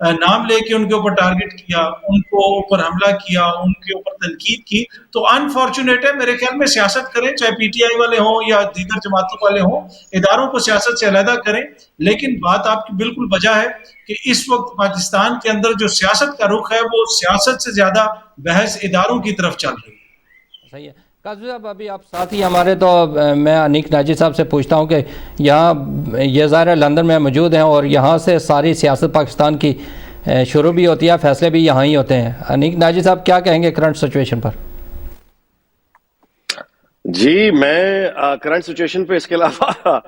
نام لے کے ان کے اوپر ٹارگٹ کیا, ان کو اوپر حملہ کیا, ان کے اوپر تنقید کی, تو انفارچونیٹ ہے. میرے خیال میں سیاست کریں, چاہے پی ٹی آئی والے ہوں یا دیگر جماعتوں والے ہوں, اداروں کو سیاست سے علیحدہ کریں. لیکن بات آپ کی بالکل وجہ ہے کہ اس وقت پاکستان کے اندر جو سیاست کا رخ ہے وہ سیاست سے زیادہ بحث اداروں کی طرف چل رہی ہے. صحیح ہے. قاضی صاحب ابھی آپ ساتھ ہی ہمارے, تو میں انیک ناجی صاحب سے پوچھتا ہوں کہ یہاں یہ ظاہر لندن میں موجود ہیں اور یہاں سے ساری سیاست پاکستان کی شروع بھی ہوتی ہے, فیصلے بھی یہاں ہی ہوتے ہیں. انیک ناجی صاحب کیا کہیں گے کرنٹ سچویشن پر؟ جی میں کرنٹ سچویشن پہ اس کے علاوہ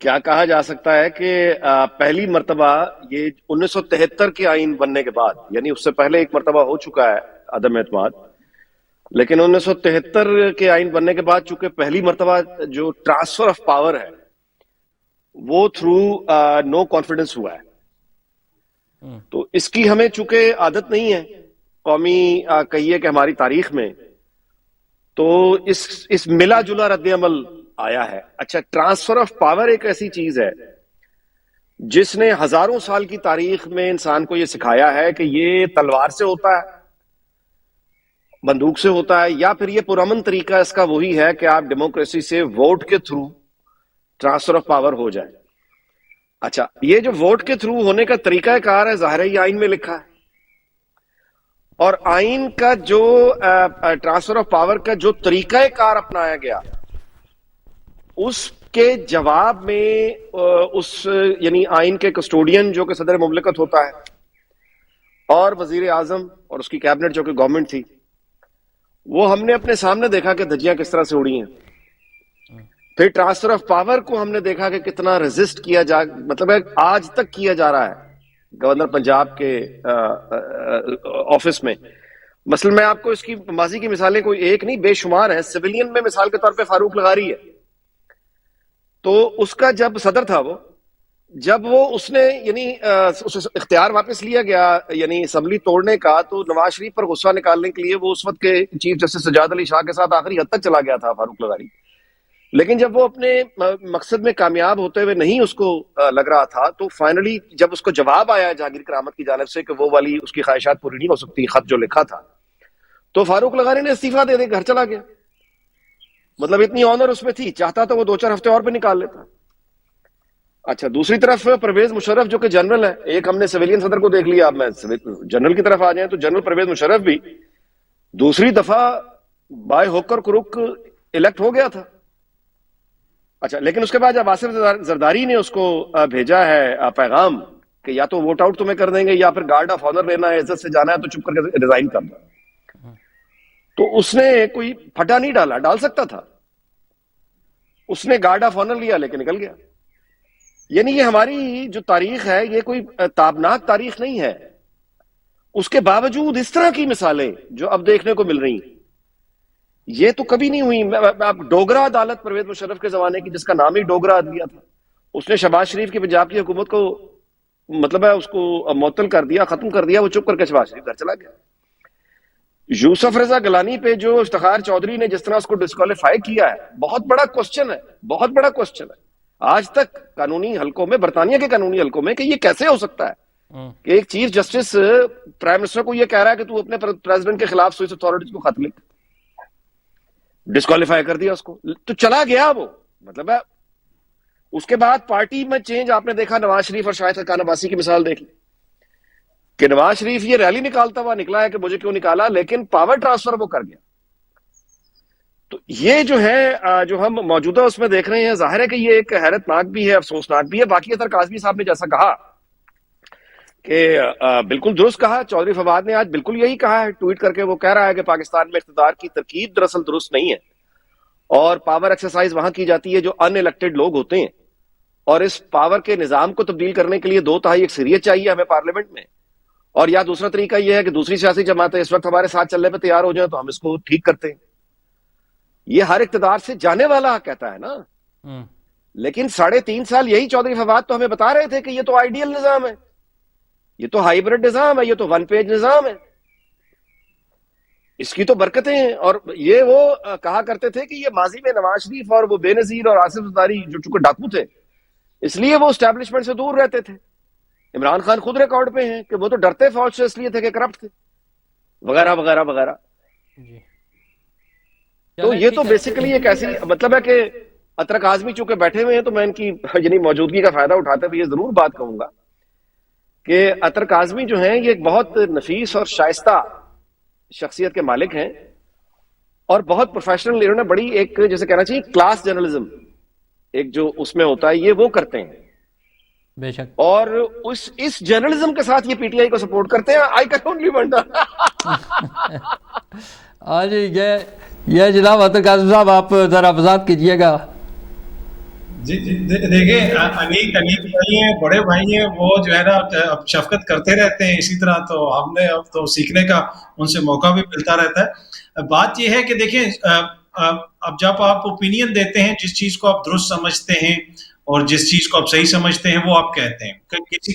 کیا کہا جا سکتا ہے کہ پہلی مرتبہ یہ 1973 کے آئین بننے کے بعد, یعنی اس سے پہلے ایک مرتبہ ہو چکا ہے عدم اعتماد, لیکن 1973 کے آئین بننے کے بعد چونکہ پہلی مرتبہ جو ٹرانسفر آف پاور ہے وہ تھرو نو کانفیڈنس ہوا ہے. تو اس کی ہمیں چونکہ عادت نہیں ہے قومی کہیے کہ ہماری تاریخ میں, تو اس ملا جلا رد عمل آیا ہے. اچھا, ٹرانسفر آف پاور ایک ایسی چیز ہے جس نے ہزاروں سال کی تاریخ میں انسان کو یہ سکھایا ہے کہ یہ تلوار سے ہوتا ہے, بندوق سے ہوتا ہے, یا پھر یہ پرامن طریقہ اس کا وہی ہے کہ آپ ڈیموکریسی سے ووٹ کے تھرو ٹرانسفر آف پاور ہو جائے. اچھا, یہ جو ووٹ کے تھرو ہونے کا طریقہ کار ہے ظاہر ہے یہ آئین میں لکھا ہے, اور آئین کا جو ٹرانسفر آف پاور کا جو طریقہ کار اپنایا گیا اس کے جواب میں اس یعنی آئین کے کسٹوڈین جو کہ صدر مملکت ہوتا ہے اور وزیر اعظم اور اس کی کیبنٹ جو کہ گورنمنٹ تھی, وہ ہم نے اپنے سامنے دیکھا کہ دھجیاں کس طرح سے اڑی ہیں. پھر ٹرانسفر آف پاور کو ہم نے دیکھا کہ کتنا ریزسٹ کیا مطلب ہے آج تک کیا جا رہا ہے گورنر پنجاب کے آفس میں. مثلا میں آپ کو اس کی ماضی کی مثالیں کوئی ایک نہیں بے شمار ہیں. سویلین میں مثال کے طور پہ فاروق لغاری ہے, تو اس کا جب صدر تھا جب وہ اس نے یعنی اختیار واپس لیا گیا یعنی اسمبلی توڑنے کا, تو نواز شریف پر غصہ نکالنے کے لیے وہ اس وقت کے چیف جسٹس سجاد علی شاہ کے ساتھ آخری حد تک چلا گیا تھا فاروق لغاری. لیکن جب وہ اپنے مقصد میں کامیاب ہوتے ہوئے نہیں اس کو لگ رہا تھا, تو فائنلی جب اس کو جواب آیا جہانگیر کرامت کی جانب سے کہ وہ والی اس کی خواہشات پوری نہیں ہو سکتی خط جو لکھا تھا, تو فاروق لغاری نے استعفیٰ دے گھر چلا گیا. مطلب اتنی آنر اس میں تھی, چاہتا تو وہ 2-4 ہفتے اور بھی نکال لیتا. اچھا, دوسری طرف پرویز مشرف جو کہ جنرل ہے, ایک ہم نے سویلین صدر کو دیکھ لیا, اب میں جنرل کی طرف آ جائیں تو جنرل پرویز مشرف بھی دوسری دفعہ بائے ہوکر کروک الیکٹ ہو گیا تھا. اچھا, لیکن اس کے بعد جب آصف زرداری نے اس کو بھیجا ہے پیغام کہ یا تو ووٹ آؤٹ تمہیں کر دیں گے یا پھر گارڈ آف آنر لینا ہے, عزت سے جانا ہے تو چپ کر کے ریزائن کر دو, تو اس نے کوئی پھٹا نہیں ڈالا, ڈال سکتا تھا, اس نے گارڈ آف آنر لیا لیکن نکل گیا. یعنی یہ ہماری جو تاریخ ہے یہ کوئی تابناک تاریخ نہیں ہے. اس کے باوجود اس طرح کی مثالیں جو اب دیکھنے کو مل رہی ہیں یہ تو کبھی نہیں ہوئی. آپ ڈوگرا عدالت پرویز مشرف کے زمانے کی, جس کا نام ہی ڈوگرا عدلیہ تھا, اس نے شہباز شریف کی پنجاب کی حکومت کو مطلب ہے اس کو معطل کر دیا, ختم کر دیا, وہ چپ کر کے شہباز شریف گھر چلا گیا. یوسف رضا گیلانی پہ جو افتخار چودھری نے جس طرح اس کو ڈسکوالیفائی کیا ہے, بہت بڑا کوسچن ہے, بہت بڑا کوسچن ہے آج تک قانونی حلقوں میں, برطانیہ کے قانونی حلقوں میں, کہ یہ کیسے ہو سکتا ہے کہ ایک چیف جسٹس پرائم منسٹر کو یہ کہہ رہا ہے کہ تو اپنے پریزیڈنٹ کے خلاف سوئس اتھارٹیز کو خط لکھ, ڈسکوالیفائی کر دیا اس کو, تو چلا گیا وہ. مطلب ہے اس کے بعد پارٹی میں چینج آپ نے دیکھا, نواز شریف اور شاہد خاقان عباسی کی مثال دیکھی کہ نواز شریف یہ ریلی نکالتا ہوا نکلا ہے کہ مجھے کیوں نکالا, لیکن پاور ٹرانسفر وہ کر گیا. تو یہ جو ہے جو ہم موجودہ اس میں دیکھ رہے ہیں, ظاہر ہے کہ یہ ایک حیرت ناک بھی ہے, افسوسناک بھی ہے. باقی اثر کاظمی صاحب نے جیسا کہا کہ بالکل درست کہا, چودھری فواد نے آج بالکل یہی کہا ہے ٹویٹ کر کے. وہ کہہ رہا ہے کہ پاکستان میں اقتدار کی ترکیب دراصل درست نہیں ہے اور پاور ایکسرسائز وہاں کی جاتی ہے جو ان الیکٹڈ لوگ ہوتے ہیں, اور اس پاور کے نظام کو تبدیل کرنے کے لیے 2/3 اکثریت چاہیے ہمیں پارلیمنٹ میں, اور یا دوسرا طریقہ یہ ہے کہ دوسری سیاسی جماعتیں اس وقت ہمارے ساتھ چلنے پہ تیار ہو جائیں تو ہم اس کو ٹھیک کرتے ہیں. یہ ہر اقتدار سے جانے والا کہتا ہے نا, لیکن 3.5 سال یہی چودھری فواد تو ہمیں بتا رہے تھے کہ یہ تو آئیڈیل نظام ہے, یہ تو ہائیبرڈ نظام ہے, یہ تو 1 پیج نظام ہے, اس کی تو برکتیں ہیں. اور یہ وہ کہا کرتے تھے کہ یہ ماضی میں نواز شریف اور وہ بے نظیر اور آصف زرداری جو چونکہ ڈاکو تھے اس لیے وہ اسٹیبلشمنٹ سے دور رہتے تھے, عمران خان خود ریکارڈ پہ ہیں کہ وہ تو ڈرتے فوج سے اس لیے تھے کہ کرپٹ تھے وغیرہ وغیرہ وغیرہ. جی تو یہ تو بیسیکلی ایک ایسی مطلب ہے کہ اطہر کاظمی چونکہ بیٹھے ہوئے ہیں تو میں ان کی یعنی موجودگی کا فائدہ اٹھاتے ہوئے یہ ضرور بات کہوں گا کہ اطہر کاظمی جو ہیں یہ ایک بہت نفیس اور شائستہ شخصیت کے مالک ہیں اور بہت پروفیشنل. انہوں نے بڑی ایک جیسے کہنا چاہیے کلاس جرنلزم ایک جو اس میں ہوتا ہے یہ وہ کرتے ہیں بے شک. اور اس جرنلزم کے ساتھ یہ پی ٹی آئی کو سپورٹ کرتے ہیں. I can only wonder. ہاں جی یہ جناب اطہر کاظمی صاحب آپ ذرا وضاحت کیجیے گا. جی دیکھیں انیک بھائی ہیں, بڑے بھائی ہیں, وہ جو ہے نا اب شفقت کرتے رہتے ہیں اسی طرح, تو ہم نے اب تو سیکھنے کا ان سے موقع بھی ملتا رہتا ہے. بات یہ ہے کہ دیکھیں اب جب آپ اوپینین دیتے ہیں جس چیز کو آپ درست سمجھتے ہیں اور جس چیز کو آپ صحیح سمجھتے ہیں وہ آپ کہتے ہیں.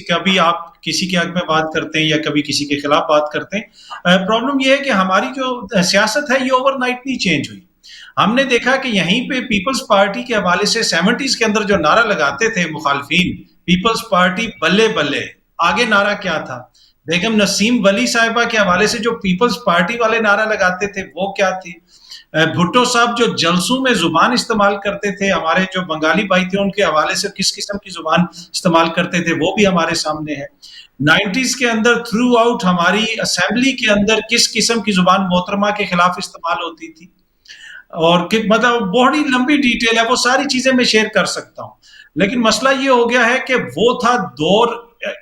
کبھی آپ کسی کے حق میں بات کرتے ہیں یا کبھی کسی کے خلاف بات کرتے ہیں. پرابلم یہ ہے کہ ہماری جو سیاست ہے یہ اوور نائٹ نہیں چینج ہوئی. ہم نے دیکھا کہ یہیں پہ پیپلز پارٹی کے حوالے سے 70s کے اندر جو نعرہ لگاتے تھے مخالفین, پیپلز پارٹی بلے بلے, آگے نعرہ کیا تھا؟ بیگم نسیم ولی صاحبہ کے حوالے سے جو پیپلز پارٹی والے نعرہ لگاتے تھے وہ کیا تھی؟ بھٹو صاحب جو جلسوں میں زبان استعمال کرتے تھے, ہمارے جو بنگالی بھائی تھے ان کے حوالے سے کس قسم کی زبان استعمال کرتے تھے وہ بھی ہمارے سامنے ہے. 90s کے اندر تھرو آؤٹ ہماری اسمبلی کے اندر کس قسم کی زبان محترمہ کے خلاف استعمال ہوتی تھی, اور مطلب بڑی لمبی ڈیٹیل ہے, وہ ساری چیزیں میں شیئر کر سکتا ہوں. لیکن مسئلہ یہ ہو گیا ہے کہ وہ تھا دور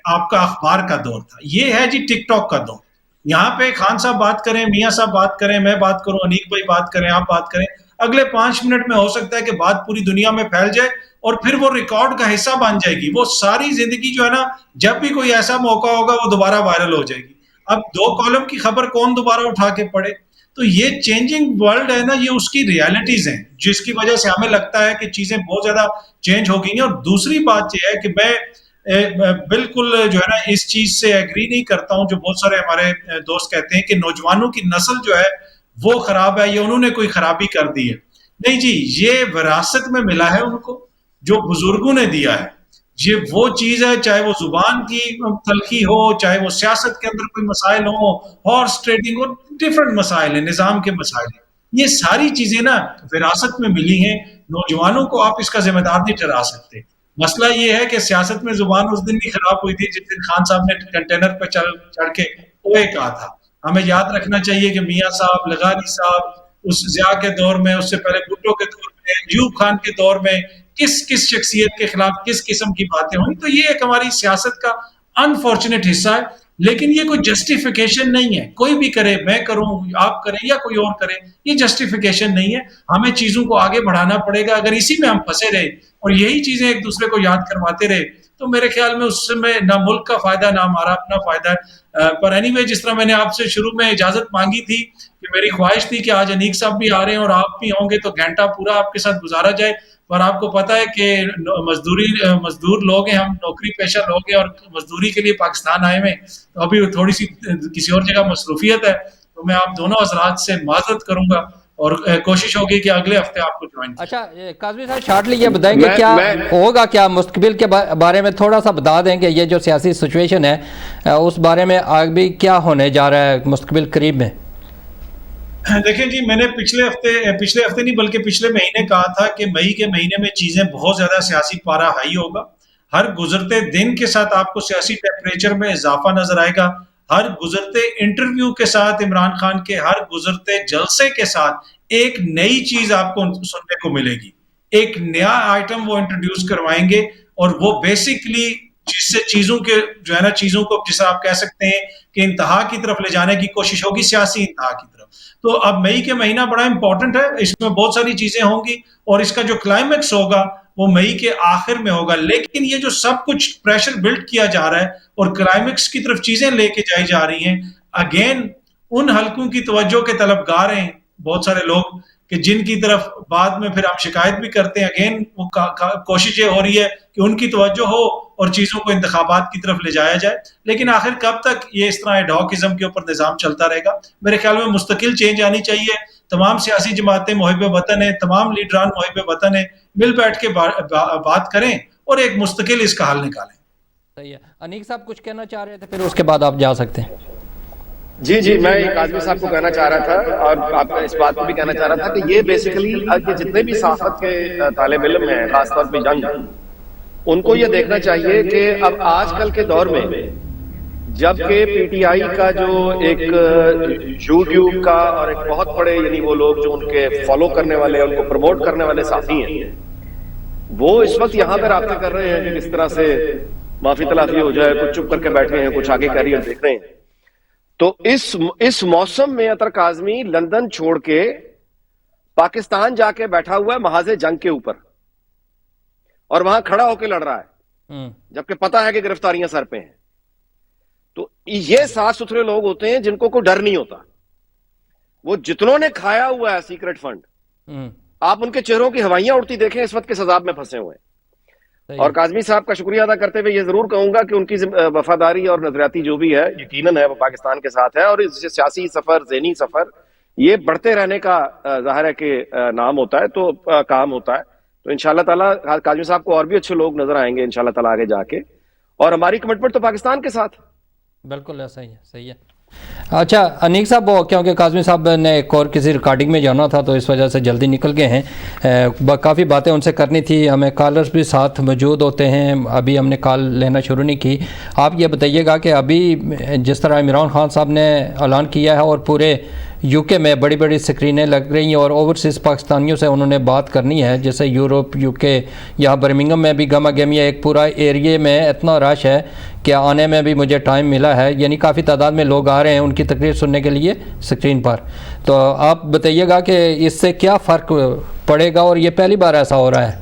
آپ کا اخبار کا دور تھا, یہ ہے جی ٹک ٹاک کا دور. یہاں پہ خان صاحب بات کریں, میاں صاحب بات کریں, میں بات کروں, انیک بھائی بات کریں, آپ بات کریں, اگلے 5 منٹ میں ہو سکتا ہے کہ بات پوری دنیا میں پھیل جائے اور پھر وہ ریکارڈ کا حصہ بن جائے گی. وہ ساری زندگی جو ہے نا جب بھی کوئی ایسا موقع ہوگا وہ دوبارہ وائرل ہو جائے گی. اب 2 کالم کی خبر کون دوبارہ اٹھا کے پڑھے؟ تو یہ چینجنگ ورلڈ ہے نا, یہ اس کی ریالٹیز ہیں جس کی وجہ سے ہمیں لگتا ہے کہ چیزیں بہت زیادہ چینج ہو گئی ہیں. اور دوسری بات یہ ہے کہ میں بالکل جو ہے نا اس چیز سے ایگری نہیں کرتا ہوں جو بہت سارے ہمارے دوست کہتے ہیں کہ نوجوانوں کی نسل جو ہے وہ خراب ہے یا انہوں نے کوئی خرابی کر دی ہے. نہیں جی, یہ وراثت میں ملا ہے ان کو جو بزرگوں نے دیا ہے. یہ وہ چیز ہے, چاہے وہ زبان کی تلخی ہو, چاہے وہ سیاست کے اندر کوئی مسائل ہو, ہارس ٹریڈنگ ہو, ڈفرنٹ مسائل ہیں, نظام کے مسائل ہیں. یہ ساری چیزیں نا وراثت میں ملی ہیں. نوجوانوں کو آپ اس کا ذمہ دار نہیں ٹھہرا سکتے. مسئلہ یہ ہے کہ سیاست میں زبان اس دن بھی خراب ہوئی تھی جس دن خان صاحب نے کنٹینر پہ چڑھ کے اوے کہا تھا. ہمیں یاد رکھنا چاہیے کہ میاں صاحب, لغاری صاحب, اس ضیاء کے دور میں, اس سے پہلے بھٹو کے دور میں, ایوب خان کے دور میں کس شخصیت کے خلاف کس قسم کی باتیں ہوئی. تو یہ ایک ہماری سیاست کا انفارچونیٹ حصہ ہے, لیکن یہ کوئی جسٹیفیکیشن نہیں ہے. کوئی بھی کرے, میں کروں, آپ کریں یا کوئی اور کرے, یہ جسٹیفیکیشن نہیں ہے. ہمیں چیزوں کو آگے بڑھانا پڑے گا. اگر اسی میں ہم پھنسے رہے اور یہی چیزیں ایک دوسرے کو یاد کرواتے رہے تو میرے خیال میں اس میں نہ ملک کا فائدہ نہ ہمارا اپنا فائدہ ہے. پر اینی وے, جس طرح میں نے آپ سے شروع میں اجازت مانگی تھی کہ میری خواہش تھی کہ آج انیک صاحب بھی آ رہے ہیں اور آپ بھی ہوں گے تو گھنٹہ پورا آپ کے ساتھ گزارا جائے. پر آپ کو پتا ہے کہ مزدور لوگ ہیں, ہم نوکری پیشہ لوگ ہیں اور مزدوری کے لیے پاکستان آئے ہوئے ہیں, تو ابھی تھوڑی سی کسی اور جگہ مصروفیت ہے. تو میں آپ دونوں حضرات سے معذرت کروں گا اور کوشش ہوگی کہ اگلے ہفتے آپ کو جوائن. اچھا کاظمی صاحب شارٹلی یہ بتائیں گے کیا ہوگا, کیا مستقبل کے بارے میں تھوڑا سا بتا دیں کہ یہ جو سیاسی سچویشن ہے اس بارے میں آگے کیا ہونے جا رہا ہے مستقبل قریب میں؟ دیکھیں جی, میں نے پچھلے ہفتے نہیں بلکہ پچھلے مہینے کہا تھا کہ مئی کے مہینے میں چیزیں بہت زیادہ سیاسی پارا ہائی ہوگا. ہر گزرتے دن کے ساتھ آپ کو سیاسی ٹیمپریچر میں اضافہ نظر آئے گا. ہر گزرتے انٹرویو کے ساتھ, عمران خان کے ہر گزرتے جلسے کے ساتھ ایک نئی چیز آپ کو سننے کو ملے گی. ایک نیا آئٹم وہ انٹروڈیوس کروائیں گے اور وہ بیسکلی جس سے چیزوں کے جو ہے نا چیزوں کو جسے آپ کہہ سکتے ہیں کہ انتہا کی طرف لے جانے کی کوشش ہوگی, سیاسی انتہا کی طرف. تو اب مئی کے مہینہ بڑا امپورٹنٹ ہے, اس میں بہت ساری چیزیں ہوں گی اور اس کا جو کلائمیکس ہوگا وہ مئی کے آخر میں ہوگا. لیکن یہ جو سب کچھ پریشر بلڈ کیا جا رہا ہے اور کلائمیکس کی طرف چیزیں لے کے جائی جا رہی ہیں, اگین ان حلقوں کی توجہ کے طلبگار ہیں بہت سارے لوگ کہ جن کی طرف بعد میں پھر ہم شکایت بھی کرتے ہیں. اگین وہ کوشش یہ ہو رہی ہے کہ ان کی توجہ ہو اور چیزوں کو انتخابات کی طرف لے جایا جائے. لیکن آخر کب تک یہ اس طرح ایڈہاکزم کے اوپر نظام چلتا رہے گا؟ میرے خیال میں مستقل چینج آنی چاہیے. تمام سیاسی جماعتیں محب وطن ہیں, تمام لیڈران محب وطن ہیں, مل بیٹھ کے بات کریں اور ایک مستقل اس کا حل نکالیں. صحیح ہے. انیق صاحب کچھ کہنا چاہ رہے تھے, پھر اس کے بعد آپ جا سکتے ہیں. جی میں کاظمی صاحب کو کہنا چاہ رہا تھا اور آپ اس بات کو بھی کہنا چاہ رہا تھا کہ یہ بیسیکلی جتنے بھی صحافت کے طالب علم ہیں, خاص طور پہ جنگ, ان کو یہ دیکھنا چاہیے کہ اب آج کل کے دور میں جبکہ پی ٹی آئی کا جو ایک یوٹیوب کا اور ایک بہت بڑے یعنی وہ لوگ جو ان کے فالو کرنے والے, ان کو پروموٹ کرنے والے صحافی ہیں, وہ اس وقت یہاں پہ رابطے کر رہے ہیں کہ کس طرح سے معافی تلافی ہو جائے, کچھ چپ کر کے بیٹھے ہیں, کچھ آگے کیریئر دیکھ رہے ہیں. تو اس موسم میں اطہر کاظمی لندن چھوڑ کے پاکستان جا کے بیٹھا ہوا ہے محاذ جنگ کے اوپر, اور وہاں کھڑا ہو کے لڑ رہا ہے جبکہ پتا ہے کہ گرفتاریاں سر پہ ہیں. تو یہ صاف ستھرے لوگ ہوتے ہیں جن کو کوئی ڈر نہیں ہوتا. وہ جتنوں نے کھایا ہوا ہے سیکرٹ فنڈ, آپ ان کے چہروں کی ہوائیاں اڑتی دیکھیں, اس وقت کے سزاب میں پھنسے ہوئے ہیں. اور کاظمی صاحب کا شکریہ ادا کرتے ہوئے یہ ضرور کہوں گا کہ ان کی وفاداری اور نظریاتی جو بھی ہے یقیناً ہے وہ پاکستان کے ساتھ ہے, اور اس سیاسی سفر, ذہنی سفر یہ بڑھتے رہنے کا ظاہر ہے کہ نام ہوتا ہے, تو کام ہوتا ہے. تو انشاءاللہ تعالیٰ کاظمی صاحب کو اور بھی اچھے لوگ نظر آئیں گے انشاءاللہ تعالیٰ آگے جا کے, اور ہماری کمٹمنٹ تو پاکستان کے ساتھ. بالکل ایسا ہی ہے. صحیح ہے. اچھا انیق صاحب, کیونکہ کاظمی صاحب نے ایک اور کسی ریکارڈنگ میں جانا تھا تو اس وجہ سے جلدی نکل گئے ہیں, کافی باتیں ان سے کرنی تھی. ہمیں کالرز بھی ساتھ موجود ہوتے ہیں, ابھی ہم نے کال لینا شروع نہیں کی. آپ یہ بتائیے گا کہ ابھی جس طرح عمران خان صاحب نے اعلان کیا ہے اور پورے یو کے میں بڑی بڑی سکرینیں لگ رہی ہیں اور اوورسیز پاکستانیوں سے انہوں نے بات کرنی ہے, جیسے یورپ, یو کے, یہاں برمنگم میں بھی گما گیمیا ایک پورا ایریے میں اتنا رش ہے کہ آنے میں بھی مجھے ٹائم ملا ہے, یعنی کافی تعداد میں لوگ آ رہے ہیں ان کی تقریر سننے کے لیے اسکرین پر. تو آپ بتائیے گا کہ اس سے کیا فرق پڑے گا, اور یہ پہلی بار ایسا ہو رہا ہے؟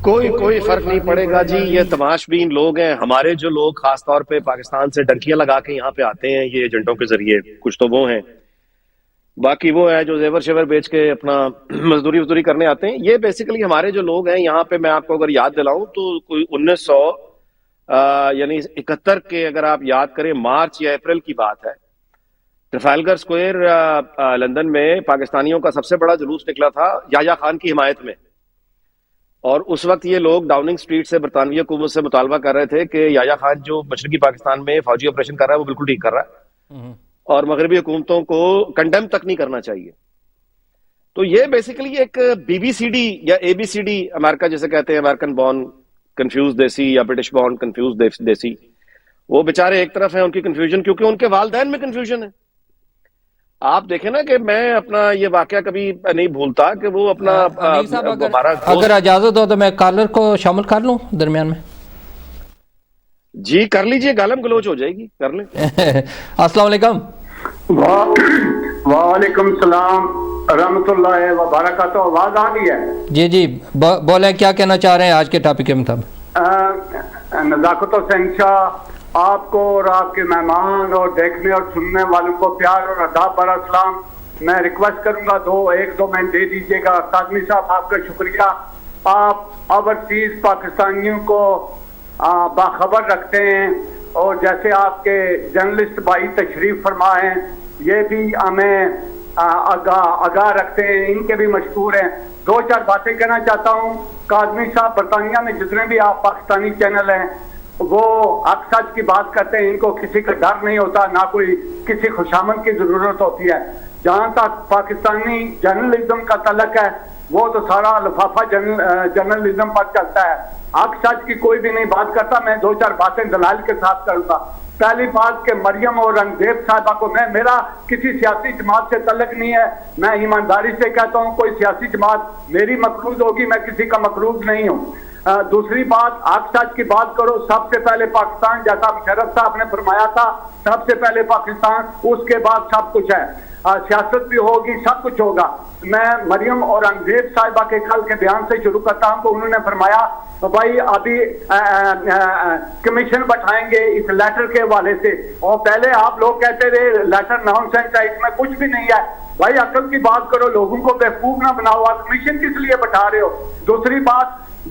کوئی فرق نہیں پڑے گا جی. یہ تماش بین لوگ ہیں, ہمارے جو لوگ خاص طور پہ پاکستان سے ڈنکیاں لگا کے یہاں پہ آتے ہیں یہ ایجنٹوں کے ذریعے, کچھ تو وہ ہیں, باقی وہ ہے جو زیور شیور بیچ کے اپنا مزدوری کرنے آتے ہیں. یہ بیسیکلی ہمارے جو لوگ ہیں یہاں پہ, میں آپ کو اگر یاد دلاؤں تو کوئی 1971 کے اگر آپ یاد کریں مارچ یا اپریل کی بات ہے, ٹرفالگر سکوئر لندن میں پاکستانیوں کا سب سے بڑا جلوس نکلا تھا یحییٰ خان کی حمایت میں. اور اس وقت یہ لوگ ڈاؤننگ سٹریٹ سے برطانوی حکومت سے مطالبہ کر رہے تھے کہ یحییٰ خان جو مشرقی پاکستان میں فوجی آپریشن کر رہا ہے وہ بالکل ٹھیک کر رہا ہے, اور مغربی حکومتوں کو کنڈیم تک نہیں کرنا چاہیے. تو یہ بیسیکلی ایک بی بی سی ڈی یا اے بی سی ڈی, امریکہ جیسے کہتے ہیں امریکن بورن کنفیوز دیسی یا برٹش بورن کنفیوز دیسی, وہ بیچارے ایک طرف ہیں ان کی کنفیوژن کیونکہ ان کے والدین میں کنفیوژن ہے. آپ دیکھیں نا کہ میں اپنا یہ واقعہ کبھی نہیں بھولتا کہ وہ اپنا اگر اجازت ہو تو میں کالر کو شامل کر لوں درمیان میں. جی کر لیجئے, گالم گلوچ ہو جائے گی, کر لیں. السلام علیکم. وعلیکم السلام رحمۃ اللہ وبرکاتہ. آواز آ گئی ہے؟ جی بولیں, کیا کہنا چاہ رہے ہیں آج کے ٹاپک کے مطابق؟ نزاکت حسین شاہ, آپ کو اور آپ کے مہمان اور دیکھنے اور سننے والوں کو پیار اور ادب بھرا سلام. میں ریکویسٹ کروں گا ایک دو منٹ دے دیجیے گا. کاظمی صاحب آپ کا شکریہ, آپ اوورسیز پاکستانیوں کو باخبر رکھتے ہیں, اور جیسے آپ کے جرنلسٹ بھائی تشریف فرما ہیں یہ بھی ہمیں آگاہ رکھتے ہیں, ان کے بھی مشکور ہیں. دو چار باتیں کہنا چاہتا ہوں. کاظمی صاحب برطانیہ میں جتنے بھی آپ پاکستانی چینل ہیں وہ حق سچ کی بات کرتے ہیں, ان کو کسی کا ڈر نہیں ہوتا, نہ کوئی کسی خوشامد کی ضرورت ہوتی ہے. جہاں تک پاکستانی جرنلزم کا تعلق ہے وہ تو سارا لفافہ جرنلزم پر چلتا ہے, حق سچ کی کوئی بھی نہیں بات کرتا. میں دو چار باتیں دلائل کے ساتھ کروں گا. پہلی بات کہ مریم اور رنگزیب صاحبہ کو, میرا کسی سیاسی جماعت سے تعلق نہیں ہے, میں ایمانداری سے کہتا ہوں کوئی سیاسی جماعت میری مقروض ہوگی, میں کسی کا مقروض نہیں ہوں. دوسری بات, حق سچ کی بات کرو. سب سے پہلے پاکستان, جیسا مشرف صاحب نے فرمایا تھا, سب سے پہلے پاکستان, اس کے بعد سب کچھ ہے. سیاست بھی ہوگی, سب کچھ ہوگا. میں مریم اور انگریز صاحبہ کے کل کے بیان سے شروع کرتا ہوں کہ انہوں نے فرمایا بھائی ابھی کمیشن بٹھائیں گے اس لیٹر کے حوالے سے, اور پہلے آپ لوگ کہتے رہے لیٹر نان سینس ہے, اس میں کچھ بھی نہیں ہے. بھائی عقل کی بات کرو, لوگوں کو بیوقوف نہ بناؤ, آپ کمیشن کس لیے بٹھا رہے ہو. دوسری بات,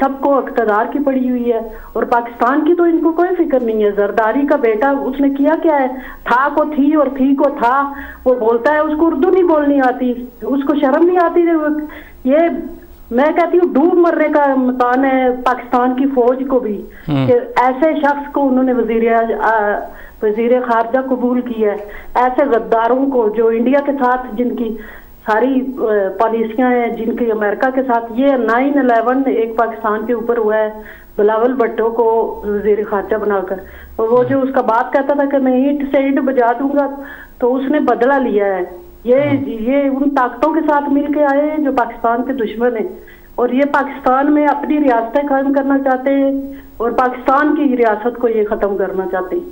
سب کو اقتدار کی پڑی ہوئی ہے، اور پاکستان کی تو ان کو کوئی فکر نہیں ہے. زرداری کا بیٹا اس نے کیا کیا ہے؟ تھا کو تھی اور تھی کو تھا، وہ بولتا ہے اس کو اردو نہیں بولنی آتی، اس کو شرم نہیں آتی. یہ میں کہتی ہوں ڈوب مرنے کا امکان ہے پاکستان کی فوج کو بھی کہ ایسے شخص کو انہوں نے وزیر خارجہ قبول کیا ہے. ایسے غداروں کو جو انڈیا کے ساتھ جن کی ساری پالیسیاں ہیں، جن کی امریکہ کے ساتھ، یہ 9/11 ایک پاکستان کے اوپر ہوا ہے بلاول بھٹو کو وزیر خارجہ بنا کر، اور وہ جو اس کا باپ کہتا تھا کہ میں اینٹ سے اینٹ بجا دوں گا، تو اس نے بدلہ لیا ہے. یہ ان طاقتوں کے ساتھ مل کے آئے ہیں جو پاکستان کے دشمن ہیں، اور یہ پاکستان میں اپنی ریاستیں قائم کرنا چاہتے ہیں اور پاکستان کی ریاست کو یہ ختم کرنا چاہتے ہیں.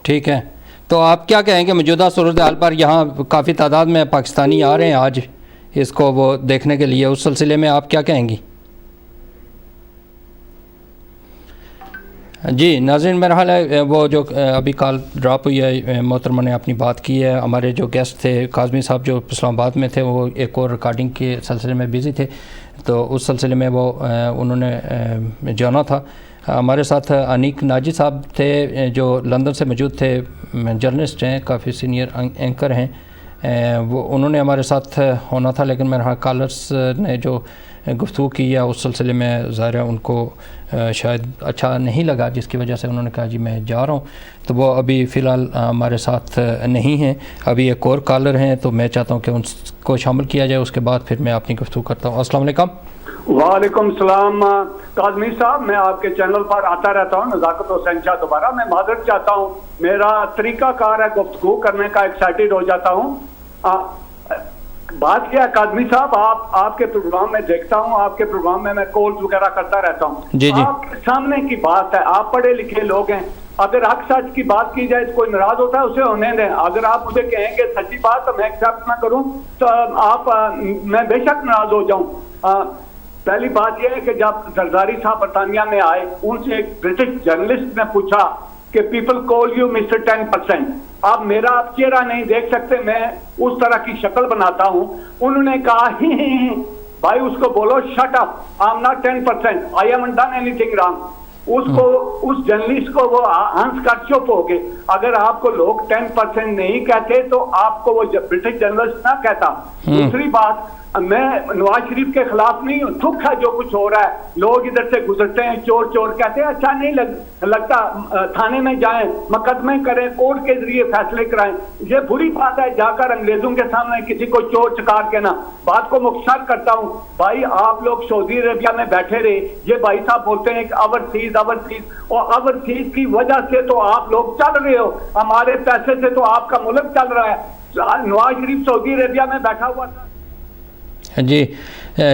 ٹھیک ہے، تو آپ کیا کہیں گے موجودہ صورتحال پر؟ یہاں کافی تعداد میں پاکستانی آ رہے ہیں آج اس کو وہ دیکھنے کے لیے، اس سلسلے میں آپ کیا کہیں گی؟ جی ناظرین، میرا حال ہے وہ جو ابھی کال ڈراپ ہوئی ہے، محترمہ نے اپنی بات کی ہے. ہمارے جو گیسٹ تھے کاظمی صاحب جو اسلام آباد میں تھے، وہ ایک اور ریکارڈنگ کے سلسلے میں بیزی تھے، تو اس سلسلے میں وہ انہوں نے جانا تھا. ہمارے ساتھ انیک ناجی صاحب تھے جو لندن سے موجود تھے، جرنلسٹ ہیں، کافی سینئر اینکر ہیں، وہ انہوں نے ہمارے ساتھ ہونا تھا، لیکن میرا کالرس نے جو گفتگو کی ہے اس سلسلے میں ظاہر ہے ان کو شاید اچھا نہیں لگا، جس کی وجہ سے انہوں نے کہا جی میں جا رہا ہوں. تو وہ ابھی فی الحال ہمارے ساتھ نہیں ہیں. ابھی ایک اور کالر ہیں تو میں چاہتا ہوں کہ ان کو شامل کیا جائے، اس کے بعد پھر میں اپنی گفتگو کرتا ہوں. السلام علیکم. وعلیکم السلام کاظمی صاحب، میں آپ کے چینل پر آتا رہتا ہوں. نزاکت حسین شاہ دوبارہ میں معذرت چاہتا ہوں، میرا طریقہ کار ہے گفتگو کرنے کا، ایکسائٹیڈ ہو جاتا ہوں. بات کیا ہے کاظمی صاحب، آپ کے پروگرام میں دیکھتا ہوں، آپ کے پروگرام میں کالز وغیرہ کرتا رہتا ہوں. جی جی. آپ کے سامنے کی بات ہے، آپ پڑھے لکھے لوگ ہیں، اگر حق سچ کی بات کی جائے تو کوئی ناراض ہوتا ہے اسے ہونے دیں. اگر آپ مجھے کہیں گے سچی بات تو میں ایکسیپٹ نہ کروں تو میں بے شک ناراض ہو جاؤں. پہلی بات یہ ہے کہ جب زرداری صاحب برطانیہ میں آئے، ان سے ایک برٹش جرنلسٹ نے پوچھا کہ پیپل کال یو مسٹر 10%، آپ میرا آپ چہرہ نہیں دیکھ سکتے، میں اس طرح کی شکل بناتا ہوں. انہوں نے کہا بھائی اس کو بولو shut up, I am not 10%، I am done anything wrong. اس جرنلسٹ کو وہ ہنس کر چپ ہو گئے. اگر آپ کو لوگ 10% نہیں کہتے تو آپ کو وہ برٹش جرنلسٹ نہ کہتا. دوسری بات، میں نواز شریف کے خلاف نہیں ہوں، دکھ ہے جو کچھ ہو رہا ہے. لوگ ادھر سے گزرتے ہیں، چور چور کہتے ہیں، اچھا نہیں لگتا. تھانے میں جائیں، مقدمے کریں، کورٹ کے ذریعے فیصلے کرائیں. یہ بری بات ہے جا کر انگریزوں کے سامنے کسی کو چور چکار کہنا. بات کو مختصر کرتا ہوں، بھائی آپ لوگ سعودی عربیہ میں بیٹھے رہے، یہ بھائی صاحب بولتے ہیں کہ اوورسیز اور اوورسیز کی وجہ سے تو آپ لوگ چل رہے ہو، ہمارے پیسے سے تو آپ کا ملک چل رہا ہے. نواز شریف سعودی عربیہ میں بیٹھا ہوا تھا. جی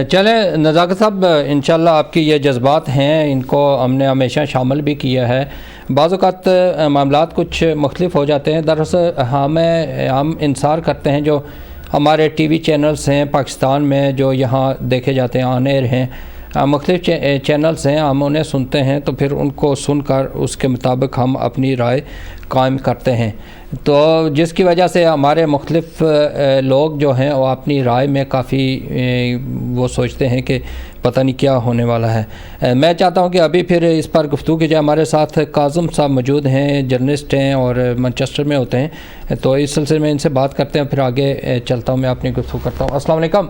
چلیں نزاکت صاحب، انشاءاللہ آپ کی یہ جذبات ہیں، ان کو ہم نے ہمیشہ شامل بھی کیا ہے. بعض اوقات معاملات کچھ مختلف ہو جاتے ہیں. دراصل ہم انصار کرتے ہیں جو ہمارے ٹی وی چینلز ہیں پاکستان میں جو یہاں دیکھے جاتے ہیں، آن ایئر ہیں، مختلف چینلز ہیں، ہم انہیں سنتے ہیں تو پھر ان کو سن کر اس کے مطابق ہم اپنی رائے قائم کرتے ہیں. تو جس کی وجہ سے ہمارے مختلف لوگ جو ہیں وہ اپنی رائے میں کافی وہ سوچتے ہیں کہ پتہ نہیں کیا ہونے والا ہے. میں چاہتا ہوں کہ ابھی پھر اس پر گفتگو کی جائے. ہمارے ساتھ کاظم صاحب موجود ہیں، جرنلسٹ ہیں اور مانچسٹر میں ہوتے ہیں، تو اس سلسلے میں ان سے بات کرتے ہیں، پھر آگے چلتا ہوں، میں اپنی گفتگو کرتا ہوں. السلام علیکم.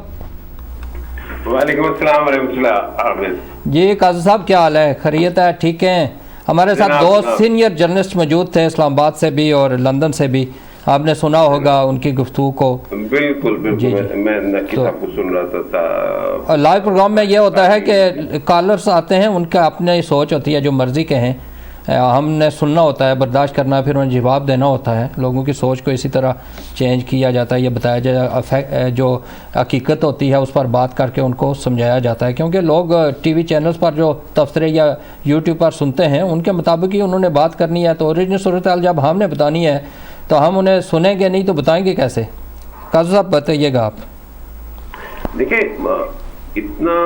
وعلیکم السلام ورحمۃ اللہ. جی قاضی صاحب کیا حال ہے؟ خیریت ہے؟ ٹھیک ہیں؟ ہمارے ساتھ دو سینئر جرنلسٹ موجود تھے اسلام آباد سے بھی اور لندن سے بھی، آپ نے سنا ہوگا ان کی گفتگو کو. بالکل بالکل، میں نکی صاحب کو سن رہا تھا. لائیو پروگرام میں یہ ہوتا ہے کہ کالرز آتے ہیں، ان کا اپنی سوچ ہوتی ہے، جو مرضی کہیں، ہم نے سننا ہوتا ہے، برداشت کرنا ہے، پھر انہیں جواب دینا ہوتا ہے. لوگوں کی سوچ کو اسی طرح چینج کیا جاتا ہے، یہ بتایا جاتا، جو حقیقت ہوتی ہے اس پر بات کر کے ان کو سمجھایا جاتا ہے. کیونکہ لوگ ٹی وی چینلز پر جو تبصرے یا یوٹیوب پر سنتے ہیں ان کے مطابق ہی انہوں نے بات کرنی ہے. تو اوریجنل صورتحال جب ہم نے بتانی ہے تو ہم انہیں سنیں گے نہیں تو بتائیں گے کیسے؟ قاضی صاحب بتائیے گا آپ. دیکھیں اتنا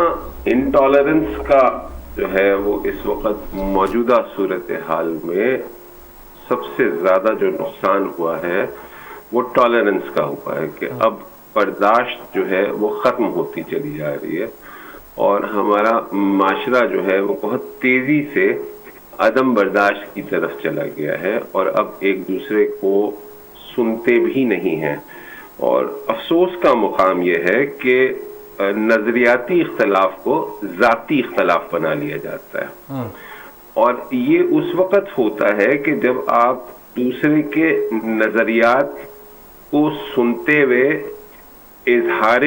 انٹالرنس کا جو ہے وہ اس وقت موجودہ صورتحال میں سب سے زیادہ جو نقصان ہوا ہے وہ ٹالرنس کا ہوا ہے کہ اب برداشت جو ہے وہ ختم ہوتی چلی جا رہی ہے. اور ہمارا معاشرہ جو ہے وہ بہت تیزی سے عدم برداشت کی طرف چلا گیا ہے اور اب ایک دوسرے کو سنتے بھی نہیں ہیں. اور افسوس کا مقام یہ ہے کہ نظریاتی اختلاف کو ذاتی اختلاف بنا لیا جاتا ہے. اور یہ اس وقت ہوتا ہے کہ جب آپ دوسرے کے نظریات کو سنتے ہوئے اظہار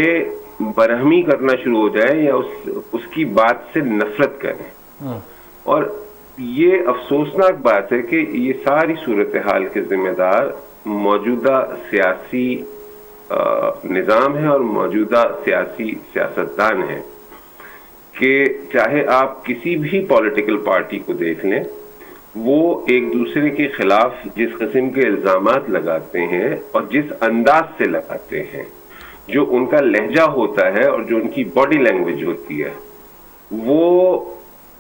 برہمی کرنا شروع ہو جائے یا اس کی بات سے نفرت کریں. اور یہ افسوسناک بات ہے کہ یہ ساری صورتحال کے ذمہ دار موجودہ سیاسی نظام ہے اور موجودہ سیاستدان ہیں کہ چاہے آپ کسی بھی پولیٹیکل پارٹی کو دیکھ لیں، وہ ایک دوسرے کے خلاف جس قسم کے الزامات لگاتے ہیں اور جس انداز سے لگاتے ہیں، جو ان کا لہجہ ہوتا ہے اور جو ان کی باڈی لینگویج ہوتی ہے، وہ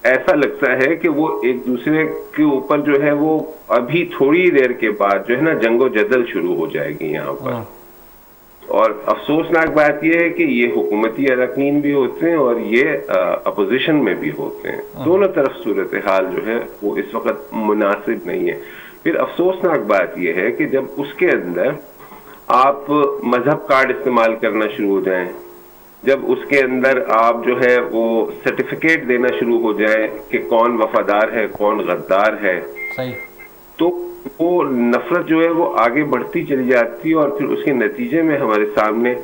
ایسا لگتا ہے کہ وہ ایک دوسرے کے اوپر جو ہے وہ ابھی تھوڑی دیر کے بعد جو ہے نا جنگ و جدل شروع ہو جائے گی یہاں پر. اور افسوسناک بات یہ ہے کہ یہ حکومتی اراکین بھی ہوتے ہیں اور یہ اپوزیشن میں بھی ہوتے ہیں. دونوں طرف صورتحال جو ہے وہ اس وقت مناسب نہیں ہے. پھر افسوسناک بات یہ ہے کہ جب اس کے اندر آپ مذہب کارڈ استعمال کرنا شروع ہو جائیں، جب اس کے اندر آپ جو ہے وہ سرٹیفکیٹ دینا شروع ہو جائیں کہ کون وفادار ہے کون غدار ہے، تو وہ نفرت جو ہے وہ آگے بڑھتی چلی جاتی ہے. اور پھر اس کے نتیجے میں ہمارے سامنے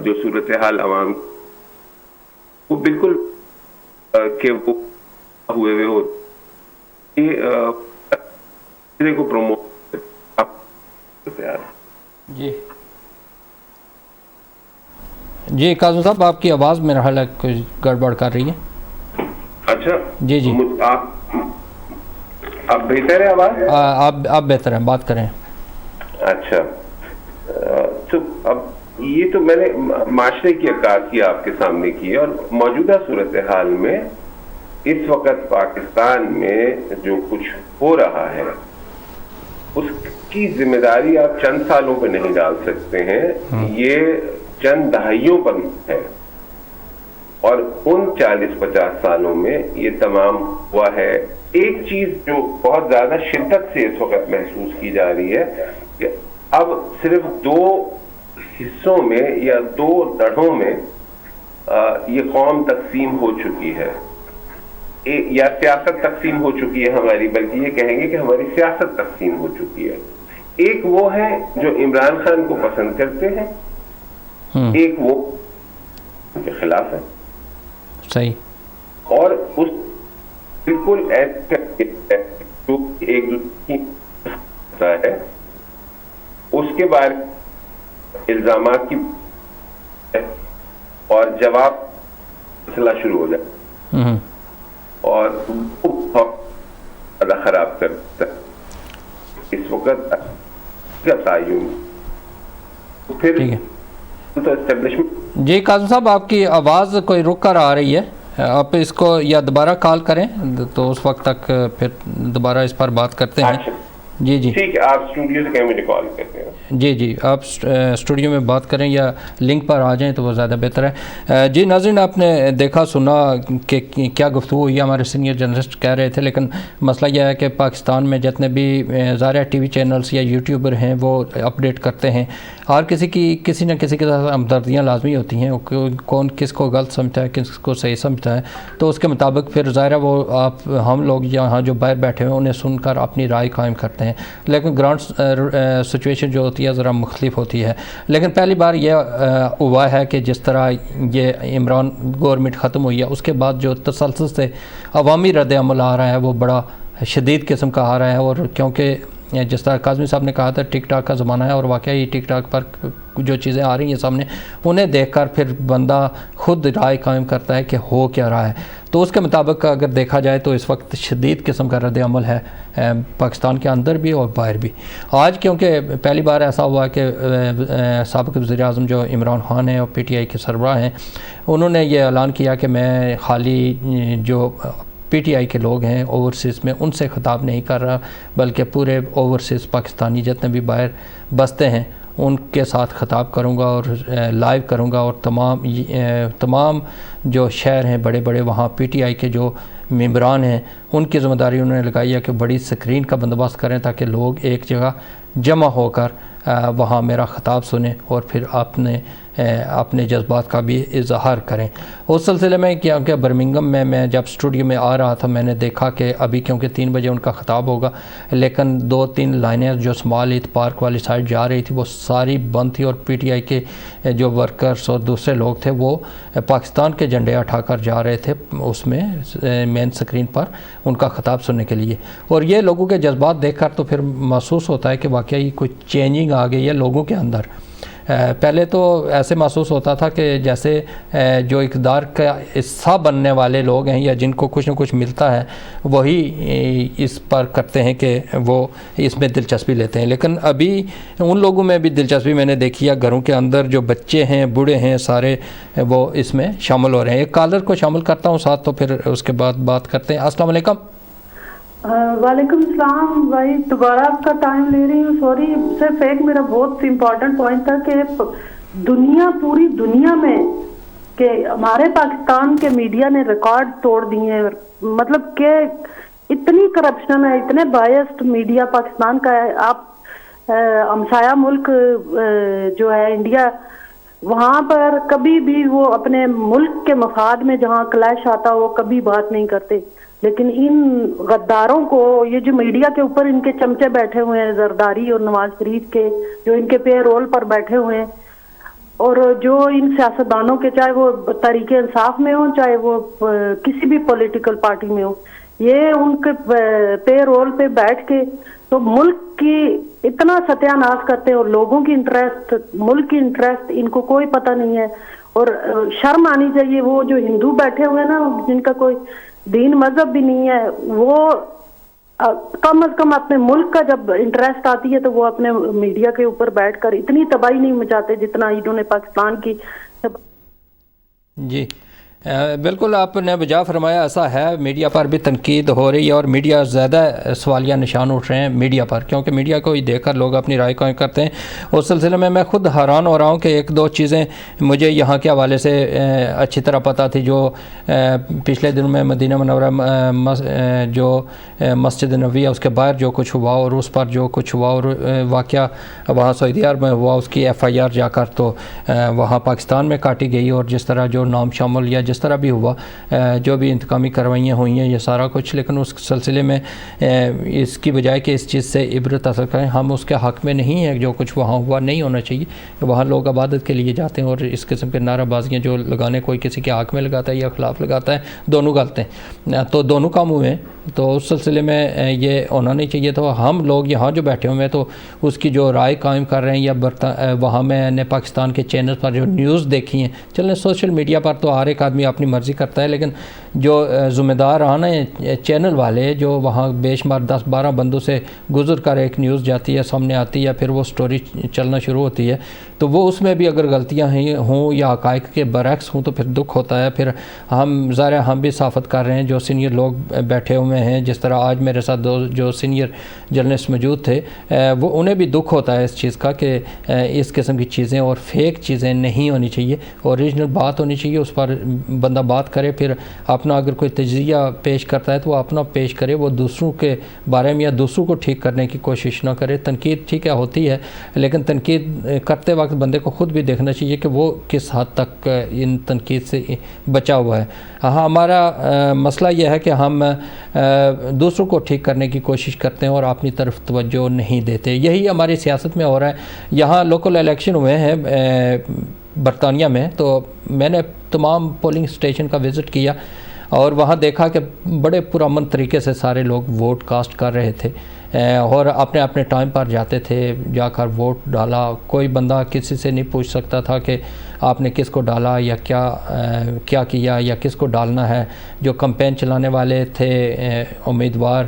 جو صورتحال عوام وہ بالکل کہ وہ ہوئے ہوتے کو پروموٹ. جی کاظم صاحب، آپ کی آواز میرا خیال ہے کوئی گڑبڑ کر رہی ہے. اچھا جی آپ بہتر ہے آواز؟ آپ بہتر ہیں، بات کریں. اچھا تو اب یہ تو میں نے معاشرے کی عکاسی آپ کے سامنے کی ہے. اور موجودہ صورتحال میں اس وقت پاکستان میں جو کچھ ہو رہا ہے اس کی ذمہ داری آپ چند سالوں پہ نہیں ڈال سکتے ہیں، یہ چند دہائیوں پر ہے. اور ان 40-50 سالوں میں یہ تمام ہوا ہے. ایک چیز جو بہت زیادہ شدت سے اس وقت محسوس کی جا رہی ہے کہ اب صرف 2 حصوں میں یا 2 دڑوں میں یہ قوم تقسیم ہو چکی ہے، یا سیاست تقسیم ہو چکی ہے ہماری، بلکہ یہ کہیں گے کہ ہماری سیاست تقسیم ہو چکی ہے. ایک وہ ہے جو عمران خان کو پسند کرتے ہیں، ایک وہ کے خلاف ہے. صحیح. اور اس بالکل ایسے جو ایک دوسرے ہے اس کے بارے الزامات کی اور جواب مسئلہ شروع ہو جائے اور زیادہ خراب کرتا ہے اس وقت کا تعین. پھر جی کاظم صاحب، آپ کی آواز کوئی رک کر آ رہی ہے، آپ اس کو یا دوبارہ کال کریں تو اس وقت تک پھر دوبارہ اس پر بات کرتے ہیں. جی ٹھیک ہے، آپ اسٹوڈیو سے مجھے کال کرتے ہیں. جی آپ اسٹوڈیو میں بات کریں یا لنک پر آ جائیں تو وہ زیادہ بہتر ہے. جی ناظرین، آپ نے دیکھا سنا کہ کیا گفتگو ہوئی. ہمارے سینئر جرنلسٹ کہہ رہے تھے، لیکن مسئلہ یہ ہے کہ پاکستان میں جتنے بھی ظاہر ٹی وی چینلز یا یوٹیوبر ہیں وہ اپڈیٹ کرتے ہیں. ہر کسی نہ کسی کے ساتھ ہمدردیاں لازمی ہوتی ہیں، کون کس کو غلط سمجھتا ہے کس کو صحیح سمجھتا ہے، تو اس کے مطابق پھر ظاہر ہے وہ ہم لوگ یہاں جو باہر بیٹھے ہوئے انہیں سن کر اپنی رائے قائم کرتے ہیں. لیکن گراؤنڈ سچویشن جو ہوتی ہے ذرا مختلف ہوتی ہے. لیکن پہلی بار یہ ہوا ہے کہ جس طرح یہ عمران گورنمنٹ ختم ہوئی ہے اس کے بعد جو تسلسل سے عوامی رد عمل آ رہا ہے وہ بڑا شدید قسم کا آ رہا ہے. اور کیونکہ جس طرح کاظمی صاحب نے کہا تھا ٹک ٹاک کا زمانہ ہے، اور واقعی ٹک ٹاک پر جو چیزیں آ رہی ہیں سامنے انہیں دیکھ کر پھر بندہ خود رائے قائم کرتا ہے کہ ہو کیا رہا ہے. تو اس کے مطابق اگر دیکھا جائے تو اس وقت شدید قسم کا رد عمل ہے پاکستان کے اندر بھی اور باہر بھی. آج کیونکہ پہلی بار ایسا ہوا کہ سابق وزیر اعظم جو عمران خان ہیں اور پی ٹی آئی کے سربراہ ہیں، انہوں نے یہ اعلان کیا کہ میں خالی جو پی ٹی آئی کے لوگ ہیں اوورسیز میں ان سے خطاب نہیں کر رہا، بلکہ پورے اوورسیز پاکستانی جتنے بھی باہر بستے ہیں ان کے ساتھ خطاب کروں گا اور لائیو کروں گا، اور تمام جو شہر ہیں بڑے بڑے وہاں پی ٹی آئی کے جو ممبران ہیں ان کی ذمہ داری انہوں نے لگائی ہے کہ بڑی سکرین کا بندوبست کریں تاکہ لوگ ایک جگہ جمع ہو کر وہاں میرا خطاب سنیں اور پھر اپنے جذبات کا بھی اظہار کریں۔ اس سلسلے میں کیونکہ برمنگھم میں جب اسٹوڈیو میں آ رہا تھا میں نے دیکھا کہ ابھی کیونکہ 3 بجے ان کا خطاب ہوگا، لیکن 2-3 لائنیں جو اسمال ایتھ پارک والی سائڈ جا رہی تھی وہ ساری بند تھی، اور پی ٹی آئی کے جو ورکرز اور دوسرے لوگ تھے وہ پاکستان کے جھنڈے اٹھا کر جا رہے تھے اس میں مین سکرین پر ان کا خطاب سننے کے لیے۔ اور یہ لوگوں کے جذبات دیکھ کر تو پھر محسوس ہوتا ہے کہ واقعی کوئی چینجنگ آ گئی ہے لوگوں کے اندر۔ پہلے تو ایسے محسوس ہوتا تھا کہ جیسے جو اقتدار کا حصہ بننے والے لوگ ہیں یا جن کو کچھ نہ کچھ ملتا ہے وہی اس پر کرتے ہیں کہ وہ اس میں دلچسپی لیتے ہیں، لیکن ابھی ان لوگوں میں بھی دلچسپی میں نے دیکھی ہے، گھروں کے اندر جو بچے ہیں بوڑھے ہیں سارے وہ اس میں شامل ہو رہے ہیں۔ ایک کالر کو شامل کرتا ہوں ساتھ تو پھر اس کے بعد بات کرتے ہیں۔ السلام علیکم۔ وعلیکم السلام بھائی، دوبارہ آپ کا ٹائم لے رہی ہوں، سوری۔ صرف ایک میرا بہت امپورٹنٹ پوائنٹ تھا کہ پوری دنیا میں کہ ہمارے پاکستان کے میڈیا نے ریکارڈ توڑ دیے ہیں، مطلب کہ اتنی کرپشن ہے، اتنے بائسڈ میڈیا پاکستان کا ہے۔ آپ ہمسایہ ملک جو ہے انڈیا، وہاں پر کبھی بھی وہ اپنے ملک کے مفاد میں جہاں کلیش آتا وہ کبھی بات نہیں کرتے، لیکن ان غداروں کو یہ جو میڈیا کے اوپر ان کے چمچے بیٹھے ہوئے ہیں زرداری اور نواز شریف کے، جو ان کے پے رول پر بیٹھے ہوئے ہیں، اور جو ان سیاستدانوں کے چاہے وہ تحریک انصاف میں ہوں چاہے وہ کسی بھی پولیٹیکل پارٹی میں ہوں، یہ ان کے پے رول پہ بیٹھ کے تو ملک کی اتنا ستیہ ناش کرتے ہیں، اور لوگوں کی انٹرسٹ، ملک کی انٹرسٹ ان کو کوئی پتہ نہیں ہے۔ اور شرم آنی چاہیے وہ جو ہندو بیٹھے ہوئے ہیں نا، جن کا کوئی دین مذہب بھی نہیں ہے، وہ کم از کم اپنے ملک کا جب انٹرسٹ آتی ہے تو وہ اپنے میڈیا کے اوپر بیٹھ کر اتنی تباہی نہیں مچاتے جتنا انہوں نے پاکستان کی۔ جی بالکل آپ نے بجا فرمایا، ایسا ہے میڈیا پر بھی تنقید ہو رہی ہے اور میڈیا زیادہ سوالیہ نشان اٹھ رہے ہیں میڈیا پر، کیونکہ میڈیا کو ہی دیکھ کر لوگ اپنی رائے قائم کرتے ہیں۔ اس سلسلے میں خود حیران ہو رہا ہوں کہ 1-2 چیزیں مجھے یہاں کے حوالے سے اچھی طرح پتہ تھی، جو پچھلے دنوں میں مدینہ منورہ جو مسجد نبوی ہے اس کے باہر جو کچھ ہوا اور اس پر جو کچھ ہوا، اور واقعہ وہاں سعودی عرب میں ہوا، اس کی FIR جا کر تو وہاں پاکستان میں کاٹی گئی، اور جس طرح جو نام شامل یا جس طرح بھی ہوا جو بھی انتقامی کارروائیاں ہوئی ہیں یہ سارا کچھ، لیکن اس سلسلے میں اس کی بجائے کہ اس چیز سے عبرت حاصل کریں، ہم اس کے حق میں نہیں ہیں۔ جو کچھ وہاں ہوا نہیں ہونا چاہیے، وہاں لوگ عبادت کے لیے جاتے ہیں، اور اس قسم کے نعرہ بازیاں جو لگانے کوئی کسی کے حق میں لگاتا ہے یا خلاف لگاتا ہے، دونوں غلط ہیں، تو دونوں کام ہوئے ہیں۔ تو اس سلسلے میں یہ ہونا نہیں چاہیے۔ تو ہم لوگ یہاں جو بیٹھے ہوئے ہیں تو اس کی جو رائے قائم کر رہے ہیں یا وہاں میں نے پاکستان کے چینل پر جو نیوز دیکھی ہیں، چلیں سوشل میڈیا پر تو ہر ایک آدمی اپنی مرضی کرتا ہے، لیکن جو ذمہ دار ہیں چینل والے جو وہاں بے شمار 10-12 بندوں سے گزر کر ایک نیوز جاتی ہے سامنے آتی ہے، پھر وہ سٹوری چلنا شروع ہوتی ہے، تو وہ اس میں بھی اگر غلطیاں ہوں یا حقائق کے برعکس ہوں تو پھر دکھ ہوتا ہے۔ پھر ہم بھی صافت کر رہے ہیں جو سینئر لوگ بیٹھے ہوئے ہیں، جس طرح آج میرے ساتھ جو سینئر جرنلسٹ موجود تھے، وہ انہیں بھی دکھ ہوتا ہے اس چیز کا کہ اس قسم کی چیزیں اور فیک چیزیں نہیں ہونی چاہیے، اوریجنل بات ہونی چاہیے، اس پر بندہ بات کرے، پھر اپنا اگر کوئی تجزیہ پیش کرتا ہے تو وہ اپنا پیش کرے، وہ دوسروں کے بارے میں یا دوسروں کو ٹھیک کرنے کی کوشش نہ کرے۔ تنقید ٹھیک ہے ہوتی ہے، لیکن تنقید کرتے وقت بندے کو خود بھی دیکھنا چاہیے کہ وہ کس حد تک ان تنقید سے بچا ہوا ہے۔ ہاں ہمارا مسئلہ یہ ہے کہ ہم دوسروں کو ٹھیک کرنے کی کوشش کرتے ہیں اور اپنی طرف توجہ نہیں دیتے، یہی ہماری سیاست میں ہو رہا ہے۔ یہاں لوکل الیکشن ہوئے ہیں برطانیہ میں، تو میں نے تمام پولنگ اسٹیشن کا وزٹ کیا اور وہاں دیکھا کہ بڑے پرامن طریقے سے سارے لوگ ووٹ کاسٹ کر رہے تھے اور اپنے اپنے ٹائم پر جاتے تھے، جا کر ووٹ ڈالا۔ کوئی بندہ کسی سے نہیں پوچھ سکتا تھا کہ آپ نے کس کو ڈالا یا کیا کیا یا کس کو ڈالنا ہے. جو کمپین چلانے والے تھے امیدوار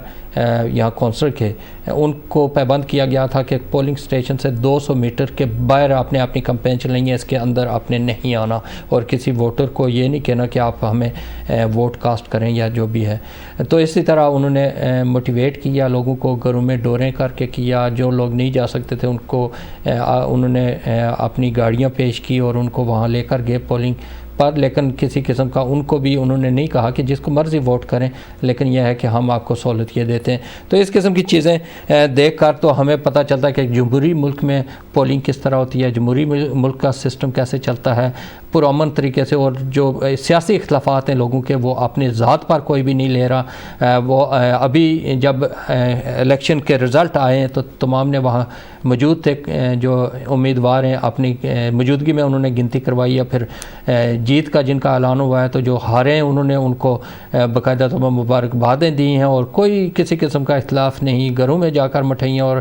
یہاں کونسل کے, ان کو پابند کیا گیا تھا کہ پولنگ سٹیشن سے 200 میٹر کے باہر آپ نے اپنی کمپین چلانی ہے, اس کے اندر آپ نے نہیں آنا, اور کسی ووٹر کو یہ نہیں کہنا کہ آپ ہمیں ووٹ کاسٹ کریں یا جو بھی ہے. تو اسی طرح انہوں نے موٹیویٹ کیا لوگوں کو, گھروں میں ڈوریں کر کے کیا, جو لوگ نہیں جا سکتے تھے ان کو انہوں نے اپنی گاڑیاں پیش کی اور ان کو وہاں لے کر گئے پولنگ پر. لیکن کسی قسم کا ان کو بھی انہوں نے نہیں کہا کہ جس کو مرضی ووٹ کریں, لیکن یہ ہے کہ ہم آپ کو سہولت یہ دیتے ہیں. تو اس قسم کی چیزیں دیکھ کر تو ہمیں پتہ چلتا ہے کہ جمہوری ملک میں پولنگ کس طرح ہوتی ہے, جمہوری ملک کا سسٹم کیسے چلتا ہے پرامن طریقے سے, اور جو سیاسی اختلافات ہیں لوگوں کے وہ اپنے ذات پر کوئی بھی نہیں لے رہا. وہ ابھی جب الیکشن کے رزلٹ آئے ہیں تو تمام نے وہاں موجود تھے, جو امیدوار ہیں اپنی موجودگی میں انہوں نے گنتی کروائی, یا پھر جیت کا جن کا اعلان ہوا ہے تو جو ہارے ہیں انہوں نے ان کو باقاعدہ تمام مبارکبادیں دی ہیں, اور کوئی کسی قسم کا اختلاف نہیں. گھروں میں جا کر مٹھائیاں اور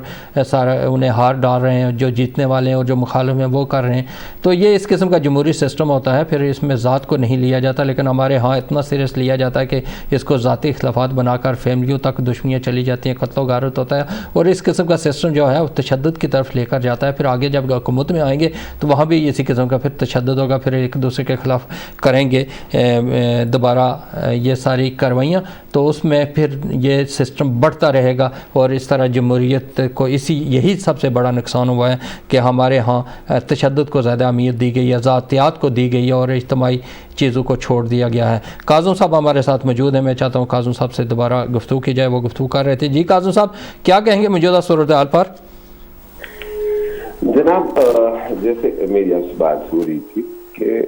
سارا انہیں ہار ڈال رہے ہیں, جو جیتنے والے ہیں اور جو مخالف ہیں وہ کر رہے ہیں. تو یہ اس قسم کا جمہوری سسٹم ہوتا ہے, پھر اس میں ذات کو نہیں لیا جاتا. لیکن ہمارے ہاں اتنا سیریس لیا جاتا ہے کہ اس کو ذاتی اختلافات بنا کر فیملیوں تک دشمنیاں چلی جاتی ہیں, قتل و غارت ہوتا ہے, اور اس قسم کا سسٹم جو ہے وہ تشدد کی طرف لے کر جاتا ہے. پھر آگے جب حکومت میں آئیں گے تو وہاں بھی اسی قسم کا پھر تشدد ہوگا, پھر ایک دوسرے کے خلاف کریں گے دوبارہ یہ ساری کاروائیاں, تو اس میں پھر یہ سسٹم بڑھتا رہے گا. اور اس طرح جمہوریت کو یہی سب سے بڑا نقصان ہوا ہے کہ ہمارے ہاں تشدد کو زیادہ اہمیت دی گئی ہے, ذاتیات کو دی گئی ہے, اور اجتماعی چیزوں کو چھوڑ دیا گیا ہے. کاظم صاحب ہمارے ساتھ موجود ہیں, میں چاہتا ہوں کاظم صاحب سے دوبارہ گفتگو کی جائے. وہ گفتگو کر رہے تھے. جی کاظم صاحب, کیا کہیں گے موجودہ صورتحال پر؟ جناب, جیسے میری آپ سے بات ہو رہی تھی کہ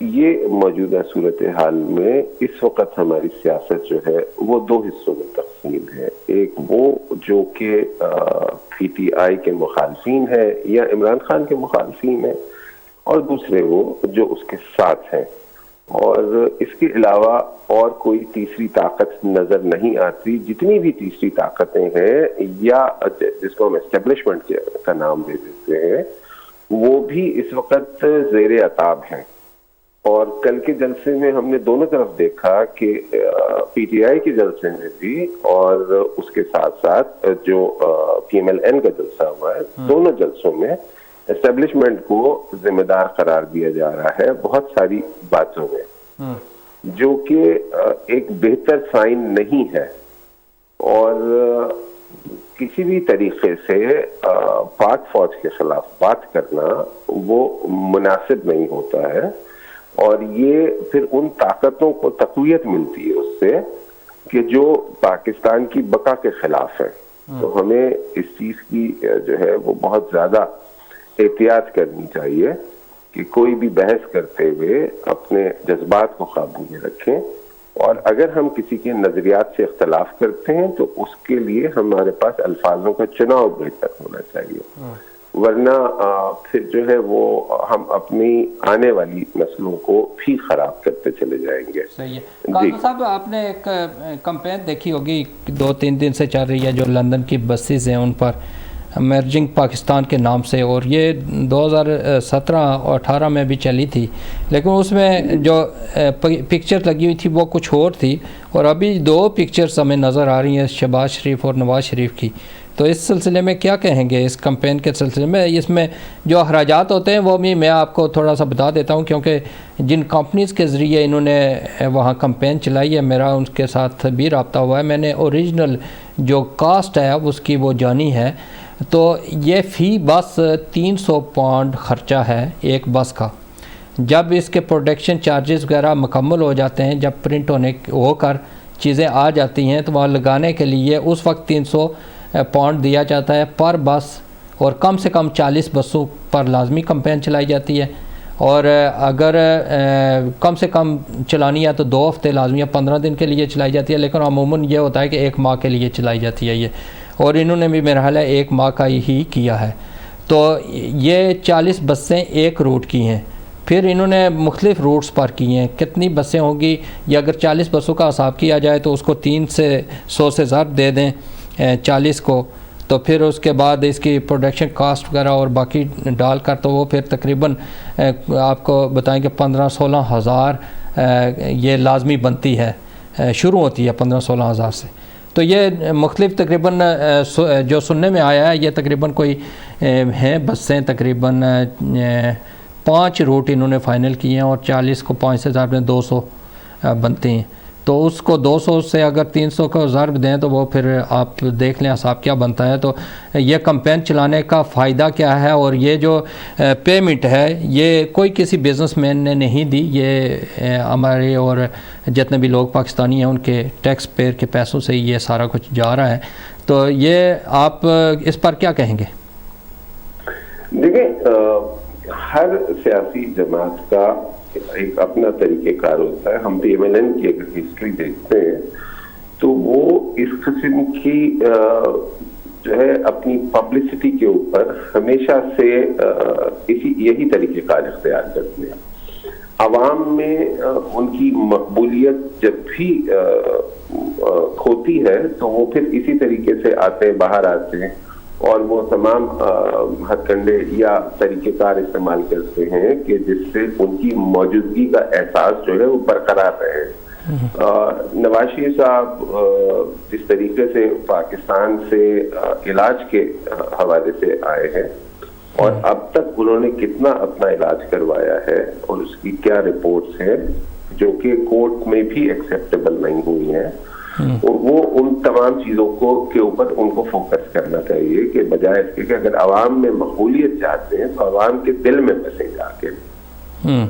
یہ موجودہ صورتحال میں اس وقت ہماری سیاست جو ہے وہ دو حصوں میں تقسیم ہے. ایک وہ جو کہ پی ٹی آئی کے مخالفین ہے یا عمران خان کے مخالفین ہیں, اور دوسرے وہ جو اس کے ساتھ ہیں, اور اس کے علاوہ اور کوئی تیسری طاقت نظر نہیں آتی. جتنی بھی تیسری طاقتیں ہیں یا جس کو ہم اسٹیبلشمنٹ کا نام دے دیتے ہیں, وہ بھی اس وقت زیر عتاب ہیں. اور کل کے جلسے میں ہم نے دونوں طرف دیکھا کہ پی ٹی آئی کے جلسے میں بھی اور اس کے ساتھ ساتھ جو پی ایم ایل این کا جلسہ ہوا ہے, دونوں جلسوں میں اسٹیبلشمنٹ کو ذمہ دار قرار دیا جا رہا ہے بہت ساری باتوں میں, جو کہ ایک بہتر سائن نہیں ہے. اور کسی بھی طریقے سے پاک فوج کے خلاف بات کرنا وہ مناسب نہیں ہوتا ہے, اور یہ پھر ان طاقتوں کو تقویت ملتی ہے اس سے کہ جو پاکستان کی بقا کے خلاف ہے. تو ہمیں اس چیز کی جو ہے وہ بہت زیادہ احتیاط کرنی چاہیے کہ کوئی بھی بحث کرتے ہوئے اپنے جذبات کو قابو میں رکھیں, اور اگر ہم کسی کے نظریات سے اختلاف کرتے ہیں تو اس کے لیے ہمارے پاس الفاظوں کا چناؤ بہتر ہونا چاہیے, ورنہ پھر جو ہے وہ ہم اپنی آنے والی نسلوں کو بھی خراب کرتے چلے جائیں گے. صحیح ہے. قاسم صاحب, آپ نے ایک کمپین دیکھی ہوگی 2-3 دن سے چل رہی ہے جو لندن کی بسیز ہیں ان پر ایمرجنگ پاکستان کے نام سے, اور یہ 2017 اور 18 میں بھی چلی تھی, لیکن اس میں جو پکچر لگی ہوئی تھی وہ کچھ اور تھی, اور ابھی 2 پکچرز ہمیں نظر آ رہی ہیں شہباز شریف اور نواز شریف کی. تو اس سلسلے میں کیا کہیں گے اس کمپین کے سلسلے میں؟ اس میں جو اخراجات ہوتے ہیں وہ بھی میں آپ کو تھوڑا سا بتا دیتا ہوں, کیونکہ جن کمپنیز کے ذریعے انہوں نے وہاں کمپین چلائی ہے میرا ان کے ساتھ بھی رابطہ ہوا ہے, میں نے اوریجنل جو کاسٹ ہے اس کی وہ جانی ہے. تو یہ فی بس 300 پاؤنڈ خرچہ ہے ایک بس کا. جب اس کے پروڈکشن چارجز وغیرہ مکمل ہو جاتے ہیں, جب پرنٹ ہو کر چیزیں آ جاتی ہیں, تو وہاں لگانے کے لیے اس وقت 300 پاؤنڈ دیا جاتا ہے پر بس, اور کم سے کم 40 بسوں پر لازمی کمپین چلائی جاتی ہے. اور اگر کم سے کم چلانی ہے تو 2 ہفتے لازمی ہے, 15 دن کے لیے چلائی جاتی ہے, لیکن عموماً یہ ہوتا ہے کہ 1 ماہ کے لیے چلائی جاتی ہے یہ, اور انہوں نے بھی میرا خیال ہے 1 ماہ کا ہی کیا ہے. تو یہ 40 بسیں ایک روٹ کی ہیں, پھر انہوں نے مختلف روٹس پر کی ہیں. کتنی بسیں ہوں گی, یا اگر 40 بسوں کا حساب کیا جائے تو اس کو 300 سے ضرب دے دیں 40 کو, تو پھر اس کے بعد اس کی پروڈکشن کاسٹ وغیرہ اور باقی ڈال کر تو وہ پھر تقریباً آپ کو بتائیں کہ 15-16 ہزار یہ لازمی بنتی ہے، شروع ہوتی ہے 15-16 ہزار سے. تو یہ مختلف تقریباً جو سننے میں آیا ہے یہ تقریباً کوئی ہیں بسیں تقریباً 5 روٹ انہوں نے فائنل کیے ہیں اور 40 کو 5 سے ضرب 200 بنتے ہیں. تو اس کو 200 سے اگر 300 کو ضرب دیں تو وہ پھر آپ دیکھ لیں حساب کیا بنتا ہے. تو یہ کمپین چلانے کا فائدہ کیا ہے، اور یہ جو پیمنٹ ہے یہ کوئی کسی بزنس مین نے نہیں دی، یہ ہمارے اور جتنے بھی لوگ پاکستانی ہیں ان کے ٹیکس پیئر کے پیسوں سے یہ سارا کچھ جا رہا ہے. تو یہ آپ اس پر کیا کہیں گے؟ دیکھیں، ہر سیاسی جماعت کا ایک اپنا طریقہ کار ہوتا ہے. ہم پی ایم ایل این کی اگر ہسٹری دیکھتے ہیں تو وہ اس قسم کی جو ہے اپنی پبلسٹی کے اوپر ہمیشہ سے یہی طریقہ کار اختیار کرتے ہیں. عوام میں ان کی مقبولیت جب بھی کھوتی ہے تو وہ پھر اسی طریقے سے آتے ہیں، باہر آتے ہیں اور وہ تمام ہتھ کنڈے یا طریقہ کار استعمال کرتے ہیں کہ جس سے ان کی موجودگی کا احساس جو ہے وہ برقرار رہے. نواز شریف صاحب جس طریقے سے پاکستان سے علاج کے حوالے سے آئے ہیں اور اب تک انہوں نے کتنا اپنا علاج کروایا ہے اور اس کی کیا رپورٹس ہیں جو کہ کورٹ میں بھی ایکسیپٹیبل نہیں ہوئی ہیں، وہ ان تمام چیزوں کے اوپر ان کو فوکس کرنا چاہیے کہ بجائے اس کے کہ اگر عوام میں مقبولیت چاہتے ہیں تو عوام کے دل میں بسیں جا کے،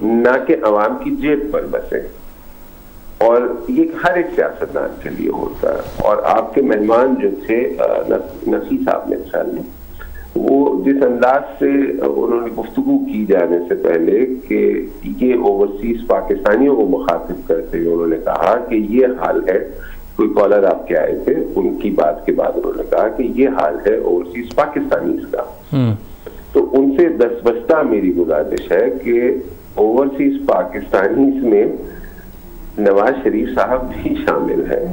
نہ کہ عوام کی جیب پر بسیں. اور یہ ہر ایک سیاستدان کے لیے ہوتا ہے. اور آپ کے مہمان جو تھے نقی صاحب نے خیال میں وہ جس انداز سے انہوں نے گفتگو کی جانے سے پہلے کہ یہ اوورسیز پاکستانیوں کو مخاطب کرتے ہوئے انہوں نے کہا کہ یہ حال ہے، کوئی کالر آپ کے آئے تھے ان کی بات کے بعد انہوں نے کہا کہ یہ حال ہے اوورسیز پاکستانیز کا. تو ان سے دستبستہ میری گزارش ہے کہ اوورسیز پاکستانیز میں نواز شریف صاحب بھی شامل ہے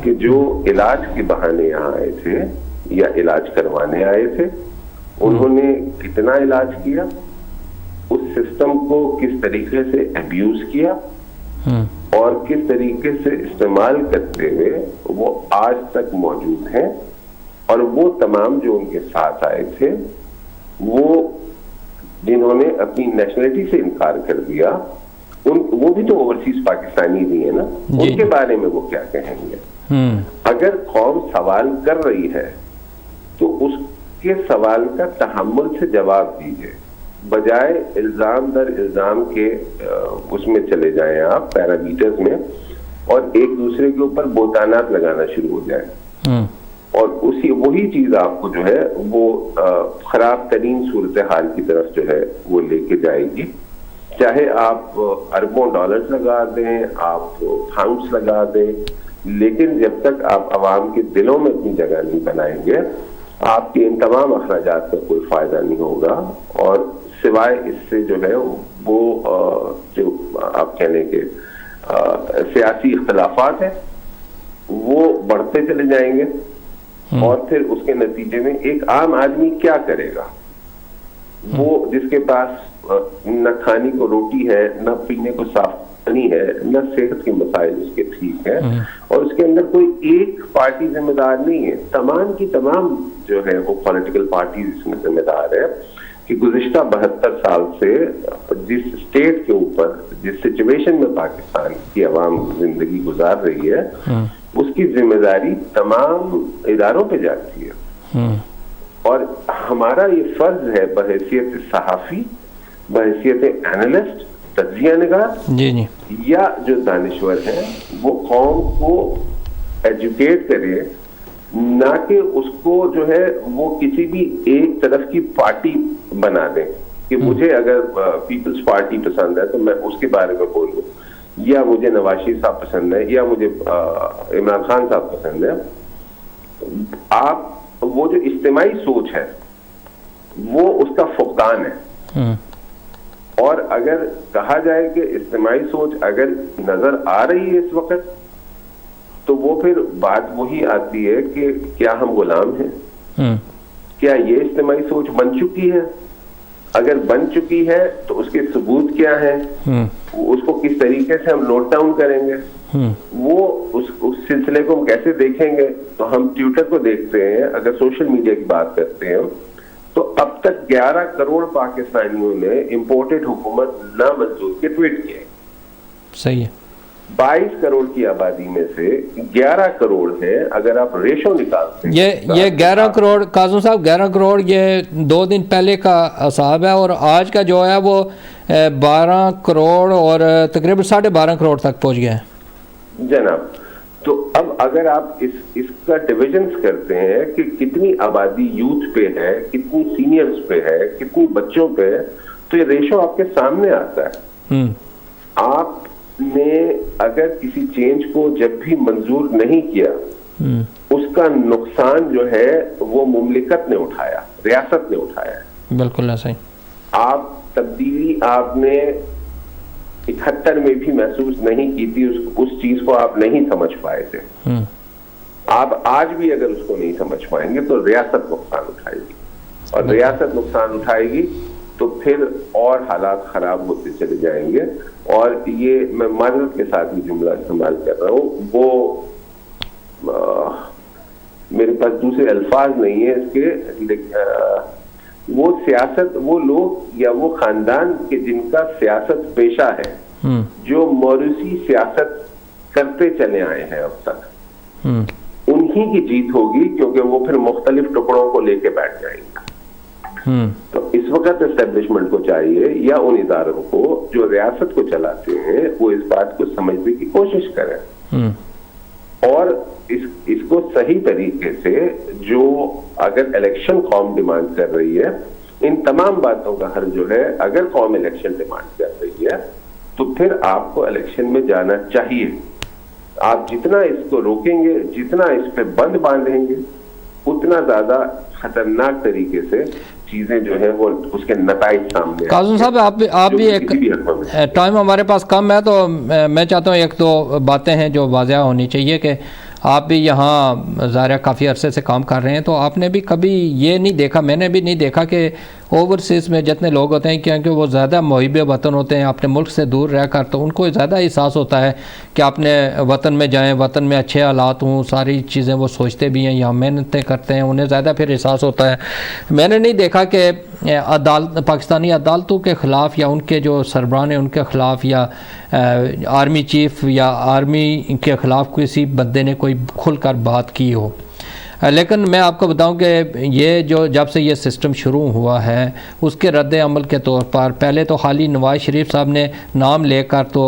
کہ جو علاج کے بہانے یہاں آئے تھے یا علاج کروانے آئے تھے. انہوں نے کتنا علاج کیا، اس سسٹم کو کس طریقے سے ابیوز کیا اور کس طریقے سے استعمال کرتے ہوئے وہ آج تک موجود ہیں. اور وہ تمام جو ان کے ساتھ آئے تھے، وہ جنہوں نے اپنی نیشنلٹی سے انکار کر دیا، وہ بھی تو اوورسیز پاکستانی بھی ہیں نا، ان کے بارے میں وہ کیا کہیں گے؟ اگر قوم سوال کر رہی ہے تو اس کے سوال کا تحمل سے جواب دیجیے، بجائے الزام در الزام کے اس میں چلے جائیں آپ پیرامیٹرز میں اور ایک دوسرے کے اوپر بہتانات لگانا شروع ہو جائیں. اور وہی چیز آپ کو جو ہے وہ خراب ترین صورتحال کی طرف جو ہے وہ لے کے جائے گی. چاہے آپ اربوں ڈالرز لگا دیں، آپ پاؤنڈز لگا دیں، لیکن جب تک آپ عوام کے دلوں میں اپنی جگہ نہیں بنائیں گے آپ کے ان تمام اخراجات کا کوئی فائدہ نہیں ہوگا. اور سوائے اس سے جو ہے وہ جو آپ کہنے کے سیاسی اختلافات ہیں وہ بڑھتے چلے جائیں گے. اور پھر اس کے نتیجے میں ایک عام آدمی کیا کرے گا؟ وہ جس کے پاس نہ کھانے کو روٹی ہے، نہ پینے کو صاف پانی ہے، نہ صحت کے مسائل اس کے ٹھیک ہیں، اور اس کے اندر کوئی ایک پارٹی ذمہ دار نہیں ہے. تمام کی تمام جو ہے وہ پولیٹیکل پارٹیز اس میں ذمہ دار ہے کہ گزشتہ 72 سال سے جس اسٹیٹ کے اوپر، جس سچویشن میں پاکستان کی عوام زندگی گزار رہی ہے، اس کی ذمہ داری تمام اداروں پہ جاتی ہے. اور ہمارا یہ فرض ہے بحیثیت صحافی، بحیثیت اینالسٹ، تجزیہ نگار یا جو دانشور ہیں، وہ قوم کو ایجوکیٹ کرے، نہ کہ اس کو جو ہے وہ کسی بھی ایک طرف کی پارٹی بنا دیں کہ مجھے اگر پیپلز پارٹی پسند ہے تو میں اس کے بارے میں بولوں، یا مجھے نواز شریف صاحب پسند ہے، یا مجھے عمران خان صاحب پسند ہے. آپ وہ جو اجتماعی سوچ ہے وہ اس کا فقدان ہے. اور اگر کہا جائے کہ اجتماعی سوچ اگر نظر آ رہی ہے اس وقت، تو وہ پھر بات وہی آتی ہے کہ کیا ہم غلام ہیں؟ کیا یہ اجتماعی سوچ بن چکی ہے؟ اگر بن چکی ہے تو اس کے ثبوت کیا ہیں؟ اس کو کس طریقے سے ہم نوٹ ڈاؤن کریں گے؟ وہ اس سلسلے کو ہم کیسے دیکھیں گے؟ تو ہم ٹویٹر کو دیکھتے ہیں، اگر سوشل میڈیا کی بات کرتے ہیں تو اب تک 11 کروڑ پاکستانیوں نے امپورٹڈ حکومت نامنظور کے ٹویٹ کیے. صحیح ہے. 22 کروڑ کی آبادی میں سے 11 کروڑ ہے. اگر آپ ریشو نکالتے ہیں یہ 11 کروڑ کاظم صاحب 11 کروڑ یہ 2 دن پہلے کا حساب ہے، اور آج کا جو ہے وہ 12 کروڑ اور تقریباً 12.5 کروڑ تک پہنچ گیا ہے جناب. تو اب اگر آپ اس کا ڈویژنز کرتے ہیں کہ کتنی آبادی یوتھ پہ ہے، کتنی سینئرز پہ ہے، کتنی بچوں پہ ہے، تو یہ ریشو آپ کے سامنے آتا ہے. آپ نے اگر کسی چینج کو جب بھی منظور نہیں کیا اس کا نقصان جو ہے وہ مملکت نے اٹھایا، ریاست نے اٹھایا. بالکل ایسا ہی. آپ تبدیلی آپ نے 71 میں بھی محسوس نہیں کی تھی، اس چیز کو آپ نہیں سمجھ پائے تھے. آپ آج بھی اگر اس کو نہیں سمجھ پائیں گے تو ریاست نقصان اٹھائے گی، اور ریاست نقصان اٹھائے گی تو پھر اور حالات خراب ہوتے چلے جائیں گے. اور یہ میں معذرت کے ساتھ بھی جملہ استعمال کر رہا ہوں، وہ میرے پاس دوسرے الفاظ نہیں ہیں اس کے، وہ سیاست، وہ لوگ یا وہ خاندان کے جن کا سیاست پیشہ ہے، جو موروثی سیاست کرتے چلے آئے ہیں اب تک، انہی کی جیت ہوگی، کیونکہ وہ پھر مختلف ٹکڑوں کو لے کے بیٹھ جائیں گے. تو اس وقت اسٹیبلشمنٹ کو چاہیے یا ان اداروں کو جو ریاست کو چلاتے ہیں وہ اس بات کو سمجھنے کی کوشش کریں، اور اس کو صحیح طریقے سے، جو اگر الیکشن قوم ڈیمانڈ کر رہی ہے، ان تمام باتوں کا حل جو ہے، اگر قوم الیکشن ڈیمانڈ کر رہی ہے تو پھر آپ کو الیکشن میں جانا چاہیے. آپ جتنا اس کو روکیں گے، جتنا اس پہ بند باندھیں گے، اتنا زیادہ خطرناک طریقے سے چیزیں جو ہیں وہ اس کے نتائج سامنے. قاسم صاحب آپ بھی ایک ٹائم ہمارے پاس کم ہے، تو میں چاہتا ہوں 1-2 باتیں ہیں جو واضح ہونی چاہیے کہ آپ بھی یہاں ظاہر کافی عرصے سے کام کر رہے ہیں، تو آپ نے بھی کبھی یہ نہیں دیکھا، میں نے بھی نہیں دیکھا کہ اوورسیز میں جتنے لوگ ہوتے ہیں، کیونکہ وہ زیادہ محب وطن ہوتے ہیں اپنے ملک سے دور رہ کر، تو ان کو زیادہ احساس ہوتا ہے کہ اپنے وطن میں جائیں، وطن میں اچھے حالات ہوں، ساری چیزیں وہ سوچتے بھی ہیں، یہاں محنتیں کرتے ہیں، انہیں زیادہ پھر احساس ہوتا ہے. میں نے نہیں دیکھا کہ پاکستانی عدالتوں کے خلاف یا ان کے جو سربراہ ہیں ان کے خلاف یا آرمی چیف یا آرمی کے خلاف کسی بندے نے کوئی کھل کر بات کی ہو. لیکن میں آپ کو بتاؤں کہ یہ جو جب سے یہ سسٹم شروع ہوا ہے اس کے رد عمل کے طور پر پہلے تو خالی نواز شریف صاحب نے نام لے کر تو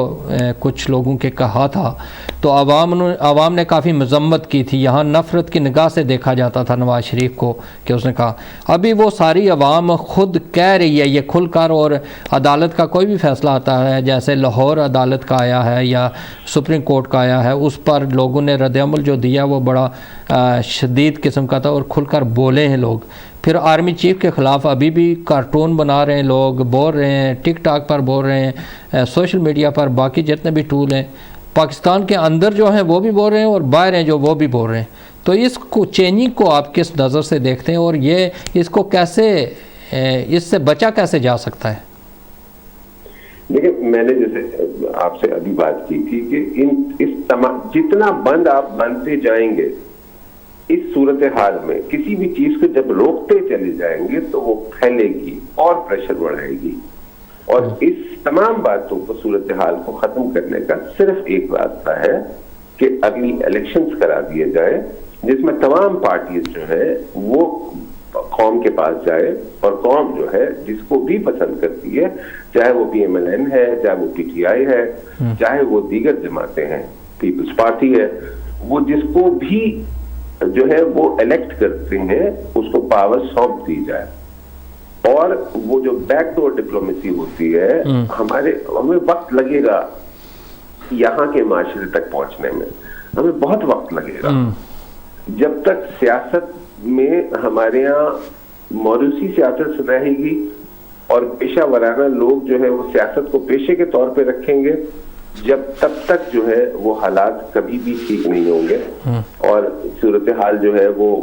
کچھ لوگوں کے کہا تھا، تو عوام نے کافی مذمت کی تھی، یہاں نفرت کی نگاہ سے دیکھا جاتا تھا نواز شریف کو کہ اس نے کہا. ابھی وہ ساری عوام خود کہہ رہی ہے یہ کھل کر، اور عدالت کا کوئی بھی فیصلہ آتا ہے، جیسے لاہور عدالت کا آیا ہے یا سپریم کورٹ کا آیا ہے، اس پر لوگوں نے رد عمل جو دیا وہ بڑا شدید قسم کا تھا اور کھل کر بولے ہیں لوگ. پھر آرمی چیف کے خلاف ابھی بھی کارٹون بنا رہے ہیں لوگ، بول رہے ہیں، ٹک ٹاک پر بول رہے ہیں، سوشل میڈیا پر، باقی جتنے بھی ٹول ہیں پاکستان کے اندر جو ہیں وہ بھی بول رہے ہیں اور باہر ہیں جو وہ بھی بول رہے ہیں. تو اس کو چینجنگ کو آپ کس نظر سے دیکھتے ہیں، اور یہ اس کو کیسے، اس سے بچا کیسے جا سکتا ہے؟ دیکھیں، میں نے جیسے آپ سے ابھی بات کی تھی کہ جتنا بند آپ بنتے جائیں گے اس صورتحال میں، کسی بھی چیز کو جب روکتے چلے جائیں گے تو وہ پھیلے گی اور پریشر بڑھائے گی. اور اس تمام باتوں کو، صورتحال کو ختم کرنے کا صرف ایک راستہ ہے کہ اگلی الیکشنز کرا دیے جائے، جس میں تمام پارٹیز جو ہے وہ قوم کے پاس جائے، اور قوم جو ہے جس کو بھی پسند کرتی ہے، چاہے وہ PMLN ہے، چاہے وہ PTI ہے، چاہے وہ دیگر جماعتیں ہیں، پیپلز پارٹی ہے، وہ جس کو بھی جو ہے وہ الیکٹ کرتے ہیں اس کو پاور سونپ دی جائے. اور وہ جو بیک ڈور ڈپلومیسی ہوتی ہے، ہمیں وقت لگے گا یہاں کے معاشرے تک پہنچنے میں، ہمیں بہت وقت لگے گا. جب تک سیاست میں ہمارے یہاں موروثی سیاست رہے گی اور پیشہ ورانہ لوگ جو ہے وہ سیاست کو پیشے کے طور پہ رکھیں گے، جب تب تک جو ہے وہ حالات کبھی بھی ٹھیک نہیں ہوں گے اور صورتحال جو ہے وہ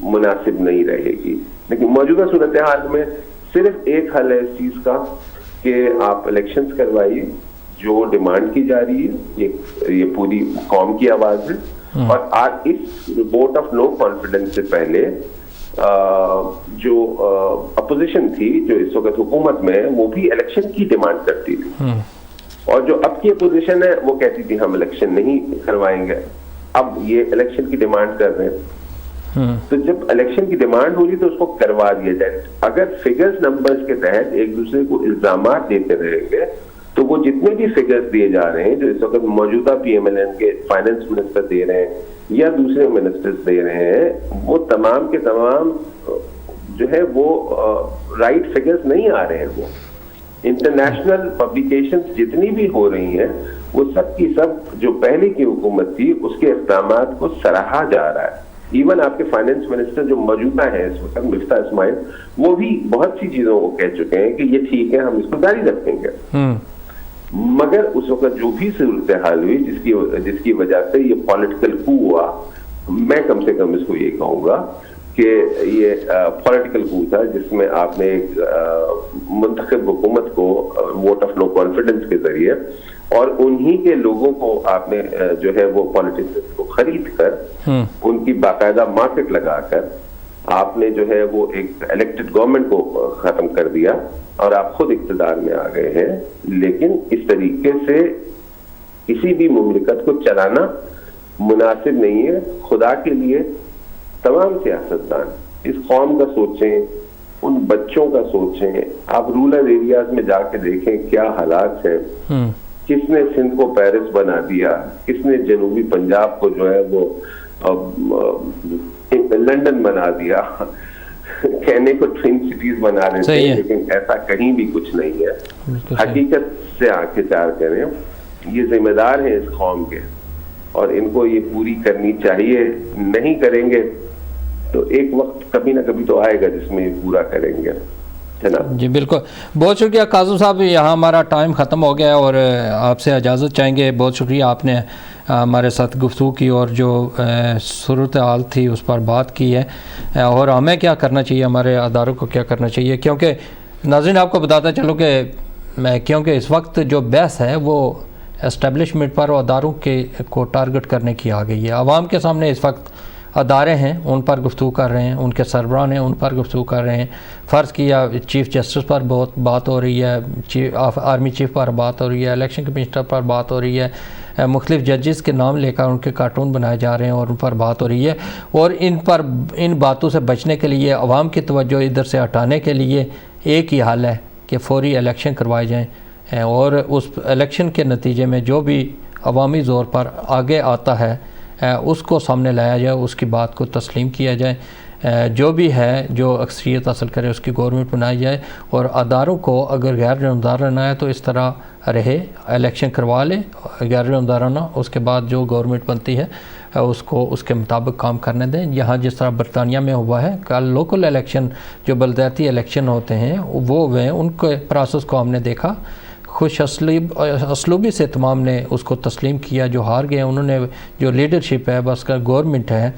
مناسب نہیں رہے گی. لیکن موجودہ صورتحال میں صرف ایک حل ہے اس چیز کا کہ آپ الیکشنز کروائیے, جو ڈیمانڈ کی جا رہی ہے یہ پوری قوم کی آواز ہے. اور اس ووٹ آف نو کانفیڈنس سے پہلے جو اپوزیشن تھی جو اس وقت حکومت میں ہے وہ بھی الیکشن کی ڈیمانڈ کرتی تھی, اور جو اب کی اپوزیشن ہے وہ کہتی تھی ہم الیکشن نہیں کروائیں گے. اب یہ الیکشن کی ڈیمانڈ کر رہے ہیں. تو جب الیکشن کی ڈیمانڈ ہو رہی تو اس کو کروا دیا جائے. اگر فگرز نمبرز کے تحت ایک دوسرے کو الزامات دیتے رہیں گے تو وہ جتنے بھی فگرز دیے جا رہے ہیں جو اس وقت موجودہ پی ایم ایل این کے فائنانس منسٹر دے رہے ہیں یا دوسرے منسٹرز دے رہے ہیں, وہ تمام کے تمام جو ہے وہ رائٹ فگرز نہیں آ رہے ہیں. وہ انٹرنیشنل پبلیکیشنز جتنی بھی ہو رہی ہیں وہ سب کی سب جو پہلے کی حکومت تھی اس کے اقدامات کو سراہا جا رہا ہے. ایون آپ کے فائنانس منسٹر جو موجودہ ہیں اس وقت مفتاح اسماعیل, وہ بھی بہت سی چیزوں کو کہہ چکے ہیں کہ یہ ٹھیک ہے ہم اس کو جاری رکھیں گے. مگر اس وقت جو بھی صورتحال ہوئی جس کی وجہ سے یہ پولیٹیکل کو ہوا, میں کم سے کم اس کو یہ کہوں گا کہ یہ پولیٹیکل کو تھا جس میں آپ نے ایک منتخب حکومت کو ووٹ آف نو کانفیڈنس کے ذریعے اور انہی کے لوگوں کو آپ نے جو ہے وہ پولیٹیشنز کو خرید کر ان کی باقاعدہ مارکیٹ لگا کر آپ نے جو ہے وہ ایک الیکٹڈ گورنمنٹ کو ختم کر دیا اور آپ خود اقتدار میں آ گئے ہیں. لیکن اس طریقے سے کسی بھی مملکت کو چلانا مناسب نہیں ہے. خدا کے لیے تمام سیاستدان اس قوم کا سوچیں, ان بچوں کا سوچیں. آپ رورل ایریاز میں جا کے دیکھیں کیا حالات ہیں. کس نے سندھ کو پیرس بنا دیا, کس نے جنوبی پنجاب کو جو ہے وہ لنڈن بنا دیا. کہنے کو ٹوین سٹیز بنا دیتے ہیں لیکن ایسا کہیں بھی کچھ نہیں ہے. حقیقت سے آنکھیں چار کریں, یہ ذمہ دار ہیں اس قوم کے اور ان کو یہ پوری کرنی چاہیے. نہیں کریں گے تو ایک وقت کبھی نہ کبھی تو آئے گا جس میں یہ پورا کریں گے. جی بالکل, بہت شکریہ قاسم صاحب. یہاں ہمارا ٹائم ختم ہو گیا اور آپ سے اجازت چاہیں گے. بہت شکریہ آپ نے ہمارے ساتھ گفتگو کی اور جو صورتحال تھی اس پر بات کی ہے اور ہمیں کیا کرنا چاہیے, ہمارے اداروں کو کیا کرنا چاہیے. کیونکہ ناظرین آپ کو بتاتا چلوں کہ کیونکہ اس وقت جو بحث ہے وہ اسٹیبلشمنٹ پر اور اداروں کے کو ٹارگٹ کرنے کی آ گئی ہے. عوام کے سامنے اس وقت ادارے ہیں ان پر گفتگو کر رہے ہیں, ان کے سربراہ ہیں ان پر گفتگو کر رہے ہیں. فرض کیا چیف جسٹس پر بہت بات ہو رہی ہے, آرمی چیف پر بات ہو رہی ہے, الیکشن کمشنر پر بات ہو رہی ہے, مختلف ججز کے نام لے کر ان کے کارٹون بنائے جا رہے ہیں اور ان پر بات ہو رہی ہے. اور ان باتوں سے بچنے کے لیے, عوام کی توجہ ادھر سے ہٹانے کے لیے ایک ہی حل ہے کہ فوری الیکشن کروائے جائیں اور اس الیکشن کے نتیجے میں جو بھی عوامی زور پر آگے آتا ہے اس کو سامنے لایا جائے, اس کی بات کو تسلیم کیا جائے. جو بھی ہے جو اکثریت حاصل کرے اس کی گورنمنٹ بنائی جائے اور اداروں کو اگر غیر جانبدارانہ ہے تو اس طرح رہے, الیکشن کروا لے غیر جانبدارانہ, اس کے بعد جو گورنمنٹ بنتی ہے اس کو اس کے مطابق کام کرنے دیں. یہاں جس طرح برطانیہ میں ہوا ہے, کل لوکل الیکشن جو بلدیاتی الیکشن ہوتے ہیں وہ ان کے پروسیس کو ہم نے دیکھا. خوش اسلوبی سے تمام نے اس کو تسلیم کیا. جو ہار گئے انہوں نے, جو لیڈرشپ ہے بس کا گورنمنٹ ہے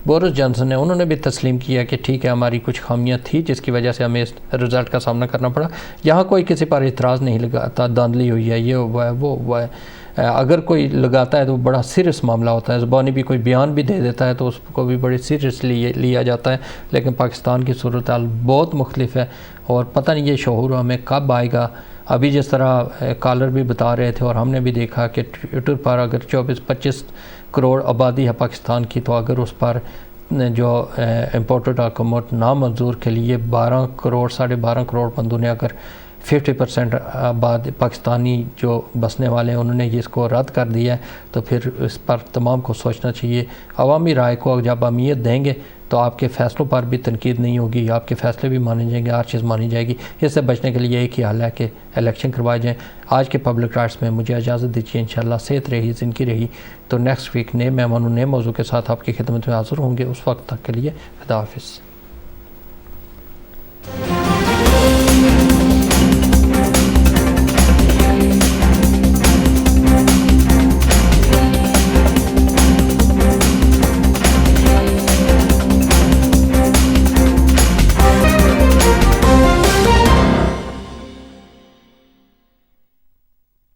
بورس جانسن نے, انہوں نے بھی تسلیم کیا کہ ٹھیک ہے ہماری کچھ خامیاں تھیں جس کی وجہ سے ہمیں اس رزلٹ کا سامنا کرنا پڑا. یہاں کوئی کسی پر اعتراض نہیں لگاتا, دھاندلی ہوئی ہے, یہ ہوا ہے, وہ ہوا ہے. اگر کوئی لگاتا ہے تو بڑا سیریس معاملہ ہوتا ہے. زبانی بھی کوئی بیان بھی دے دیتا ہے تو اس کو بھی بڑی سیریسلی لیا جاتا ہے. لیکن پاکستان کی صورتحال بہت مختلف ہے اور پتہ نہیں یہ شعور ہمیں کب آئے گا. ابھی جس طرح کالر بھی بتا رہے تھے اور ہم نے بھی دیکھا کہ ٹویٹر پر اگر 24-25 کروڑ آبادی ہے پاکستان کی, تو اگر اس پر جو امپورٹڈ اکاموڈ نامنظور کے لیے 12 کروڑ 12.5 کروڑ بندوں نے اگر 50% آباد پاکستانی جو بسنے والے ہیں انہوں نے اس کو رد کر دیا ہے, تو پھر اس پر تمام کو سوچنا چاہیے. عوامی رائے کو جب اہمیت دیں گے تو آپ کے فیصلوں پر بھی تنقید نہیں ہوگی, آپ کے فیصلے بھی مانے جائیں گے, ہر چیز مانی جائے گی. اس سے بچنے کے لیے ایک ہی حل ہے کہ الیکشن کروائے جائیں. آج کے پبلک رائٹس میں مجھے اجازت دیجیے. انشاءاللہ صحت رہی زندگی رہی تو نیکسٹ ویک نئے مہمانوں نئے موضوع کے ساتھ آپ کی خدمت میں حاضر ہوں گے. اس وقت تک کے لیے خدا حافظ.